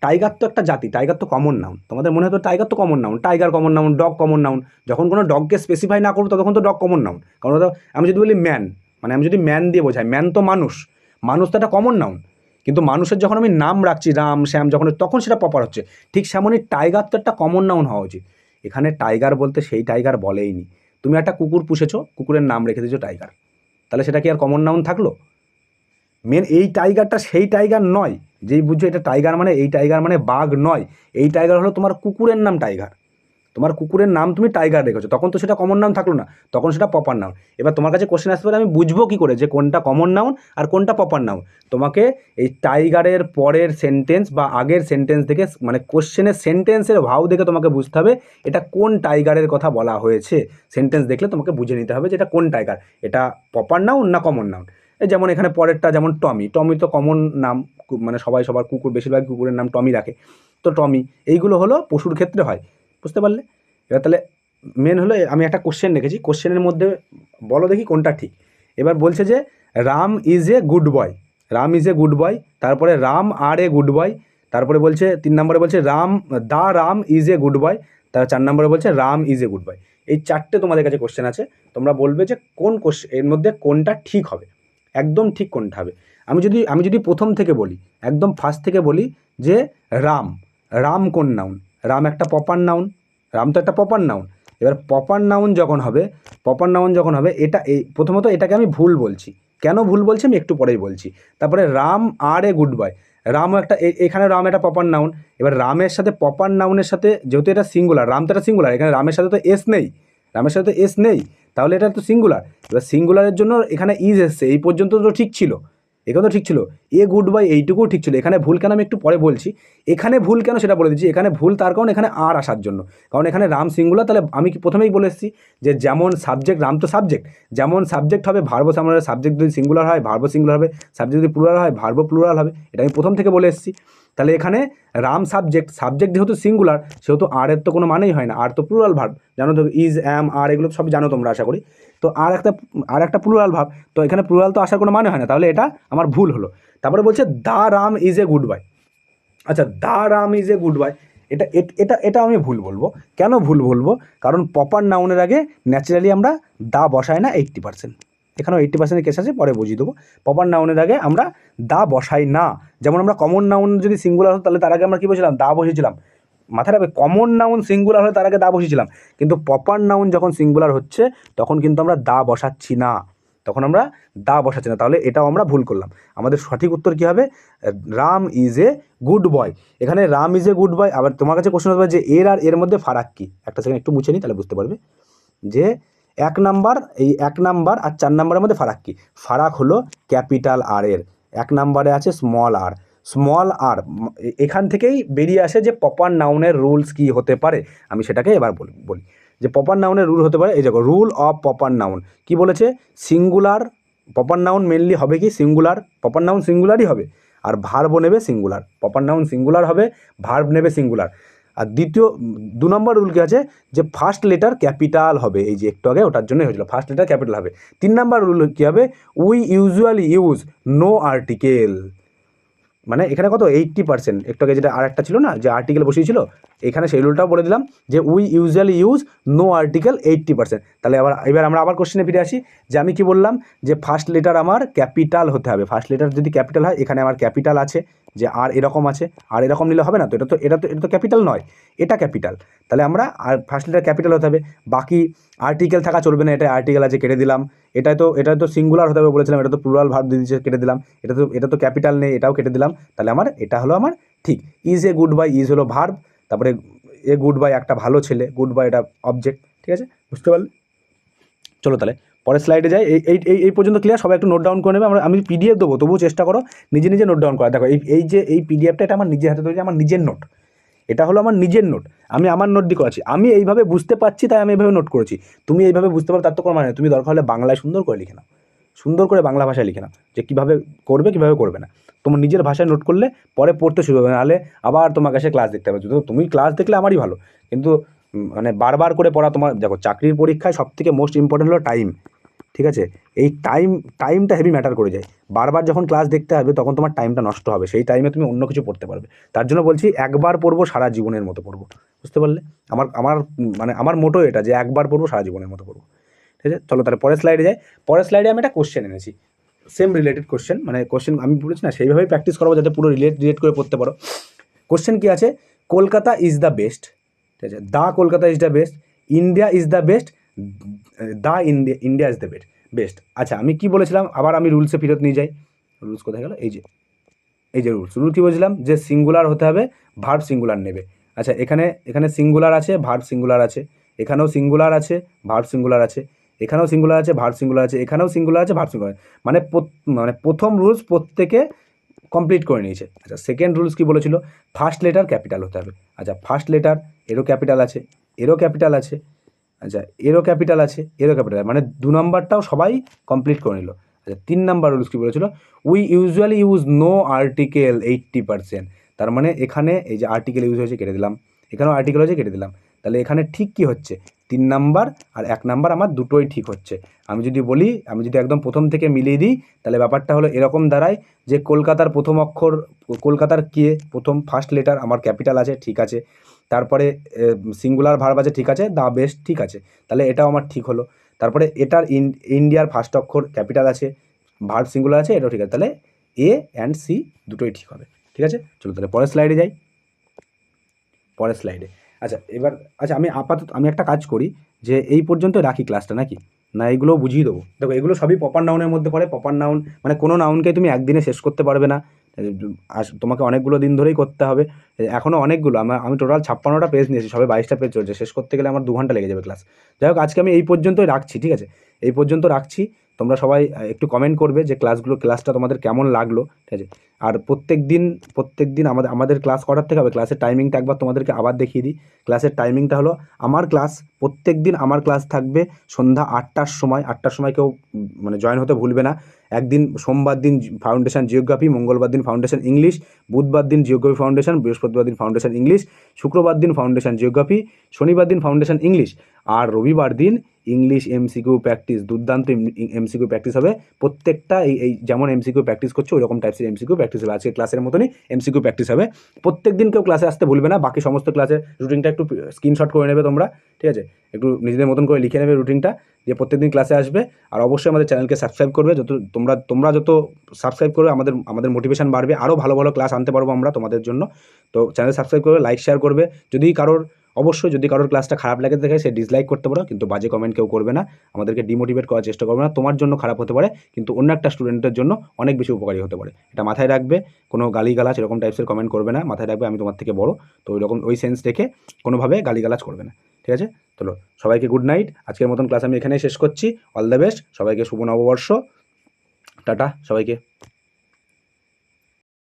টাইগার তো একটা জাতি, টাইগার তো কমন নাউন। তোমাদের মনে হতো টাইগার তো common noun, tiger common noun, dog common noun. যখন কোনো ডগকে স্পেসিফাই না করবো, তখন তো ডগ কমন নাউন। কারণ আমি যদি বলি ম্যান, মানে আমি যদি ম্যান দিয়ে বোঝাই, ম্যান তো মানুষ তো একটা কমন নাউন। কিন্তু মানুষের যখন আমি নাম রাখছি, রাম, শ্যাম, তখন সেটা প্রপার হচ্ছে। ঠিক সেমনই টাইগার তো একটা কমন নাউন হওয়া উচিত। এখানে টাইগার বলতে সেই টাইগার বলেইনি। তুমি একটা কুকুর পুষেছো, কুকুরের নাম রেখে দিয়েছো টাইগার, তাহলে সেটা কি আর কমন নাউন থাকলো? মেন এই টাইগারটা সেই টাইগার নয়, যেই বুঝছো এটা টাইগার মানে, এই টাইগার মানে বাঘ নয়। এই টাইগার হলো তোমার কুকুরের নাম টাইগার। তোমার কুকুরের নাম তুমি টাইগার রেখেছো, তখন তো সেটা কমন নাউন থাকলো না, তখন সেটা প্রপার নাউন। এবার তোমার কাছে কোশ্চেন আসতে পারে, আমি বুঝবো কী করে যে কোনটা কমন নাউন আর কোনটা প্রপার নাউন? তোমাকে এই টাইগারের পরের সেন্টেন্স বা আগের সেন্টেন্স দেখে, মানে কোশ্চেনের সেন্টেন্সের ভাও দেখে তোমাকে বুঝতে হবে এটা কোন টাইগারের কথা বলা হয়েছে। সেন্টেন্স দেখলে তোমাকে বুঝে নিতে হবে যে এটা কোন টাইগার, এটা প্রপার নাউন না কমন নাউন। যেমন এখানে পরেরটা, যেমন টমি তো কমন নাম, মানে সবার কুকুর, বেশিরভাগ কুকুরের নাম টমি রাখে। তো টমি, এইগুলো হলো পশুর ক্ষেত্রে হয়, বুঝতে পারলে? এবার তাহলে মেন হলো, আমি একটা কোশ্চেন রেখেছি, কোশ্চেনের মধ্যে বলো দেখি কোনটা ঠিক। এবার বলছে যে রাম ইজ এ গুড বয়, তারপরে রাম আর এ গুড বয়, তারপরে বলছে 3 নম্বরে বলছে রাম ইজ এ গুড বয়, তার 4 নম্বরে বলছে রাম ইজ এ গুড বয়। এই 4টে তোমাদের কাছে কোশ্চেন আছে, তোমরা বলবে যে কোন এর মধ্যে কোনটা ঠিক হবে, একদম ঠিক কোনটা হবে। আমি যদি প্রথম থেকে বলি, একদম ফার্স্ট থেকে বলি যে রাম কোন নাউন? রাম একটা প্রপার নাউন, রাম তো একটা প্রপার নাউন। এবার প্রপার নাউন যখন হবে এটা, এই প্রথমত এটাকে আমি ভুল বলছি। কেন ভুল বলছি আমি একটু পরেই বলছি। তারপরে রাম আর এ গুড বয়, রামও একটা, এখানে রাম একটা প্রপার নাউন। এবার রামের সাথে প্রপার নাউনের সাথে, যেহেতু এটা সিঙ্গুলার, রাম তো একটা সিঙ্গুলার, এখানে রামের সাথে তো এস নেই, তাহলে এটা তো সিঙ্গুলার। এবার সিঙ্গুলারের জন্য এখানে ইজ এসছে, এই পর্যন্ত তো ঠিক ছিল, এখানে তো ঠিক ছিল, এ গুড বাই এইটুকুও ঠিক ছিল। এখানে ভুল কেন আমি একটু পরে বলছি। এখানে ভুল কেন সেটা বলে দিচ্ছি। এখানে ভুল তার কারণ এখানে আর আসার জন্য, কারণ এখানে রাম সিঙ্গুলার। তাহলে আমি কি প্রথমেই বলে এসেছি যে যেমন সাবজেক্ট, রাম তো সাবজেক্ট, যেমন সাবজেক্ট হবে ভার্ব সামনে, সাবজেক্ট যদি সিঙ্গুলার হয় ভার্ব সিঙ্গুলার হবে, সাবজেক্ট যদি প্লুরাল হয় ভার্ব প্লুরাল হবে। এটা আমি প্রথম থেকে বলে এসেছি। তাহলে এখানে রাম সাবজেক্ট যেহেতু সিঙ্গুলার, সেহেতু আর এর তো কোনো মানেই হয় না। আর তো প্লুরাল ভার্ব, জানো তো, ইজ, অ্যাম, আর এগুলো সব জানো তোমরা আশা করি। তো আর একটা প্লুরাল ভার্ব, তো এখানে প্লুরাল তো আসার কোনো মানে হয় না, তাহলে এটা আমার ভুল হলো। তারপরে বলছে the Ram is a good boy. আচ্ছা, the Ram is a good boy, এটা এটা এটা আমি ভুল বলবো। কেন ভুল বলবো? কারণ প্রপার নাউনের আগে ন্যাচারালি আমরা দা বসাই না 80%। এখানেও 80% কেস আছে, পরে বুঝিয়ে দেবো। প্রপার নাউনের আগে আমরা দা বসাই না। যেমন আমরা কমন নাউন যদি সিঙ্গুলার হতো তাহলে তার আগে আমরা কী বসেছিলাম? দা বসেছিলাম। মাথায় রাখবে, কমন নাউন সিঙ্গুলার হলে তার আগে দা বসেছিলাম, কিন্তু প্রপার নাউন যখন সিঙ্গুলার হচ্ছে তখন কিন্তু আমরা দা বসাচ্ছি না, তখন আমরা দা বসাচ্ছি না। তাহলে এটাও আমরা ভুল করলাম। আমাদের সঠিক উত্তর কী হবে? Ram is a good boy. এখানে Ram is a good boy. আবার তোমার কাছে কোশ্চেন হবে যে এর আর এর মধ্যে ফারাক কী? একটা সেকেন্ড একটু মুছে নিই, তাহলে বুঝতে পারবে যে 1 নাম্বার, এই 1 নাম্বার আর 4 নাম্বারের মধ্যে ফারাক কী? ফারাক হলো ক্যাপিটাল আর এর, 1 নাম্বারে আছে স্মল আর। স্মল আর এখান থেকেই বেরিয়ে আসে যে প্রপার নাউনের রুলস কী হতে পারে। আমি সেটাকে এবার বলি যে প্রপার নাউনের রুল হতে পারে। এই দেখো, রুল অফ প্রপার নাউন কি বলেছে? সিঙ্গুলার প্রপার নাউন মেনলি হবে কি? সিঙ্গুলার। প্রপার নাউন সিঙ্গুলারই হবে, আর ভার্বও নেবে সিঙ্গুলার। প্রপার নাউন সিঙ্গুলার হবে, ভার্ব নেবে সিঙ্গুলার। আর দ্বিতীয় 2 নম্বর রুল কী আছে? যে ফার্স্ট লেটার ক্যাপিটাল হবে। এই যে একটু আগে ওটার জন্যই হয়েছিল, ফার্স্ট লেটার ক্যাপিটাল হবে। 3 নম্বর রুল কী হবে? We usually use no article. মানে এখানে কত? 80%। একটু আগে যেটা আর একটা ছিল না, যে আর্টিকেল বসিয়েছিল, এখানে সেই রুলটাও বলে দিলাম যে we usually use no article 80%। তাহলে এবার আমরা আবার কোশ্চেনে ফিরে আসি, যে আমি কি বললাম? যে ফার্স্ট লেটার আমার ক্যাপিটাল হতে হবে। ফার্স্ট লেটার যদি ক্যাপিটাল হয়, এখানে আমার ক্যাপিটাল আছে, যে আর এরকম আছে, আর এরকম নিলে হবে না তো, এটা তো ক্যাপিটাল নয়, এটা ক্যাপিটাল। তাহলে আমরা আর ফার্স্ট লেটার ক্যাপিটাল হতে হবে। বাকি আর্টিকেল থাকা চলবে না, এটা আর্টিকেল আছে, কেটে দিলাম। এটা তো সিঙ্গুলার হতে হবে বলেছিলাম, এটা তো প্লুরাল ভার্ব দিয়ে দিচ্ছে, কেটে দিলাম। এটা তো ক্যাপিটাল নেই, এটাও কেটে দিলাম। তাহলে আমার এটা হলো আমার ঠিক। Is a good bye, is হলো ভার্ব, তারপরে এ গুড বাই একটা ভালো ছেলে, গুড বাই এটা অবজেক্ট। ঠিক আছে, বুঝতে পারলে? চলো তাহলে পরের স্লাইডে যাই। এই পর্যন্ত ক্লিয়ার? সবাই একটু নোট ডাউন করে নেবে। আমি পিডিএফ দেবো, তবুও চেষ্টা করো নিজে নোট ডাউন করা। দেখো এই পিডিএফটা, এটা আমার নিজের হাতে তৈরি, আমার নিজের নোট। এটা হলো আমার নিজের নোট, আমি আমার নোট দিয়ে করেছি। আমি এইভাবে বুঝতে পারছি তাই আমি এইভাবে নোট করেছি। তুমি এইভাবে বুঝতে পারো তার তো কোনো মানে, তুমি দরকার হলে বাংলায় সুন্দর করে লিখে নাও, সুন্দর করে বাংলা ভাষায় লিখে নাও, যে কীভাবে করবে কীভাবে করবে না। তোমার নিজের ভাষায় নোট করলে পরে পড়তে শুরু হবে, নাহলে আবার তোমার কাছে ক্লাস দেখতে হবে। যদি তুমি ক্লাস দেখলে আমারই ভালো, কিন্তু মানে বারবার করে পড়া তোমার, দেখো চাকরির পরীক্ষায় সবথেকে মোস্ট ইম্পর্টেন্ট হলো টাইম। ঠিক আছে, এই টাইমটা হেভি ম্যাটার করে যায়। বারবার যখন ক্লাস দেখতে হবে তখন তোমার টাইমটা নষ্ট হবে, সেই টাইমে তুমি অন্য কিছু পড়তে পারবে। তার জন্য বলছি, একবার পড়বো সারা জীবনের মতো পড়বো। বুঝতে পারলে? আমার মোটো এটা, যে একবার পড়বো সারা জীবনের মতো পড়বো। ঠিক আছে, চলো তাহলে পরের স্লাইডে যাই। পরের স্লাইডে আমি একটা কোশ্চেন এনেছি, সেম রিলেটেড কোশ্চেন, মানে কোশ্চেন আমি বলেছি না, সেইভাবেই প্র্যাকটিস করবো যাতে পুরো রিলেট করে পড়তে পারো। কোশ্চেন কী আছে? Kolkata is the best. ঠিক আছে, the Kolkata is the best, India is the best, the India is the best. আচ্ছা, আমি কি বলেছিলাম? আবার আমি রুলসে ফেরত নিয়ে যাই। রুলস কোথায় গেল? এই যে রুল কী বলেছিলাম? যে সিঙ্গুলার হতে হবে, ভার্ব সিঙ্গুলার নেবে। আচ্ছা, এখানে সিঙ্গুলার আছে, ভার্ব সিঙ্গুলার আছে, এখানেও সিঙ্গুলার আছে, ভার্ব সিঙ্গুলার আছে, এখানেও সিঙ্গুলার আছে, ভার্ব সিঙ্গুলার আছে, এখানেও সিঙ্গুলার আছে, ভার্ব সিঙ্গুলার। মানে প্রথম রুলস প্রত্যেকে কমপ্লিট করে নিয়েছে। আচ্ছা, সেকেন্ড রুলস কী বলেছিল? ফার্স্ট লেটার ক্যাপিটাল হতে হবে। আচ্ছা, ফার্স্ট লেটার, এরও ক্যাপিটাল আছে, এরও ক্যাপিটাল আছে, আচ্ছা এরও ক্যাপিটাল আছে, এরও ক্যাপিটাল, মানে 2 নম্বরটাও সবাই কমপ্লিট করে নিল। আচ্ছা, 3 নম্বর রুলস কী বলেছিল? We usually use no article 80%। তার মানে এখানে এই যে আর্টিকেল ইউজ হয়েছে, কেটে দিলাম, এখানেও আর্টিকেল হয়েছে, কেটে দিলাম। তাহলে এখানে ঠিক কী হচ্ছে? 3 নাম্বার আর 1 নাম্বার আমার দুটোই ঠিক হচ্ছে। আমি যদি একদম প্রথম থেকে মিলিয়ে দিই, তাহলে ব্যাপারটা হলো এরকম দাঁড়ায় যে কলকাতার প্রথম অক্ষর, কলকাতার প্রথম ফার্স্ট লেটার আমার ক্যাপিটাল আছে, ঠিক আছে। তারপরে সিঙ্গুলার ভার্ব আছে, ঠিক আছে। দ্য বেস্ট, ঠিক আছে, তাহলে এটাও আমার ঠিক হলো। তারপরে এটার ইন্ডিয়ার ফার্স্ট অক্ষর ক্যাপিটাল আছে, ভার্ব সিঙ্গুলার আছে, এটাও ঠিক আছে। তাহলে এ অ্যান্ড সি দুটোই ঠিক হবে। ঠিক আছে, চলো তাহলে পরের স্লাইডে যাই। পরের স্লাইডে আচ্ছা আমি একটা কাজ করি, যে এই পর্যন্ত রাখি ক্লাসটা, নাকি না এইগুলোও বুঝিয়ে দেবো? দেখো, এগুলো সবই প্রপার নাউনের মধ্যে পড়ে। প্রপার নাউন মানে কোনো নাউনকে তুমি একদিনে শেষ করতে পারবে না, তোমাকে অনেকগুলো দিন ধরেই করতে হবে। এখনও অনেকগুলো, আমি টোটাল 56টা পেজ নিয়েছি, সবে 22টা পেজ চলছে, শেষ করতে গেলে আমার 2 ঘন্টা লেগে যাবে ক্লাস। যাই হোক, আজকে আমি এই পর্যন্তই রাখছি। ঠিক আছে, এই পর্যন্ত রাখছি। তোমরা সবাই একটু কমেন্ট করবে যে ক্লাসটা তোমাদের কেমন লাগলো। ঠিক আছে, আর প্রত্যেক দিন আমাদের ক্লাস করার থেকে হবে। ক্লাসের টাইমিংটা একবার তোমাদেরকে আবার দেখিয়ে দিই। ক্লাসের টাইমিংটা হলো, প্রত্যেক দিন আমার ক্লাস থাকবে সন্ধ্যা 8টার সময়। 8টার সময় কেউ মানে জয়েন হতে ভুলবে না। একদিন সোমবার দিন ফাউন্ডেশন জিওগ্রাফি, মঙ্গলবার দিন ফাউন্ডেশন ইংলিশ, বুধবার দিন জিওগ্রাফি ফাউন্ডেশন, বৃহস্পতিবার দিন ফাউন্ডেশন ইংলিশ, শুক্রবার দিন ফাউন্ডেশন জিওগ্রাফি, শনিবার দিন ফাউন্ডেশন ইংলিশ, আর রবিবার দিন ইংলিশ এমসিকিউ প্র্যাকটিস, দুর্দান্ত এমসিকিউ প্র্যাকটিস হবে প্রত্যেকটা। এই যেমন এমসিকিউ প্র্যাকটিস করছো ওই রকম টাইপসের এমসিকিউ প্র্যাকটিস হবে। আজকে ক্লাসের মতনই এমসিকিউ প্র্যাকটিস হবে। প্রত্যেক দিন কেউ ক্লাসে আসতে ভুলবে না। বাকি সমস্ত ক্লাসের রুটিনটা একটু স্ক্রিনশট করে নেবে তোমরা, ঠিক আছে? একটু নিজেদের মতন করে লিখে নেবে রুটিনটা, যে প্রত্যেকদিন ক্লাসে আসবে। আর অবশ্যই আমাদের চ্যানেলকে সাবস্ক্রাইব করবে। যত তোমরা যত সাবস্ক্রাইব করবে আমাদের মোটিভেশন বাড়বে, আরও ভালো ভালো ক্লাস আনতে পারবো আমরা তোমাদের জন্য। তো চ্যানেল সাবস্ক্রাইব করবে, লাইক শেয়ার করবে। যদি কারোর ক্লাসটা খারাপ লাগে থাকে সে ডিসলাইক করতে পারো, কিন্তু বাজে কমেন্ট কেউ করবে না, আমাদেরকে ডিমোটিভেট করার চেষ্টা করবে না। তোমার জন্য খারাপ হতে পারে, কিন্তু অন্য একটা স্টুডেন্টের জন্য অনেক বেশি উপকারী হতে পারে, এটা মাথায় রাখবে। কোনো গালিগালাজ এরকম টাইপসের কমেন্ট করবে না, মাথায় রাখবে আমি তোমার থেকে বড়, তো ওই সেন্স রেখে কোনোভাবে গালিগালাজ করবে না, ঠিক আছে? চলো সবাইকে গুড নাইট। আজকের মতন ক্লাস আমি এখানেই শেষ করছি। অল দ্য বেস্ট সবাইকে, শুভ নববর্ষ, টাটা সবাইকে।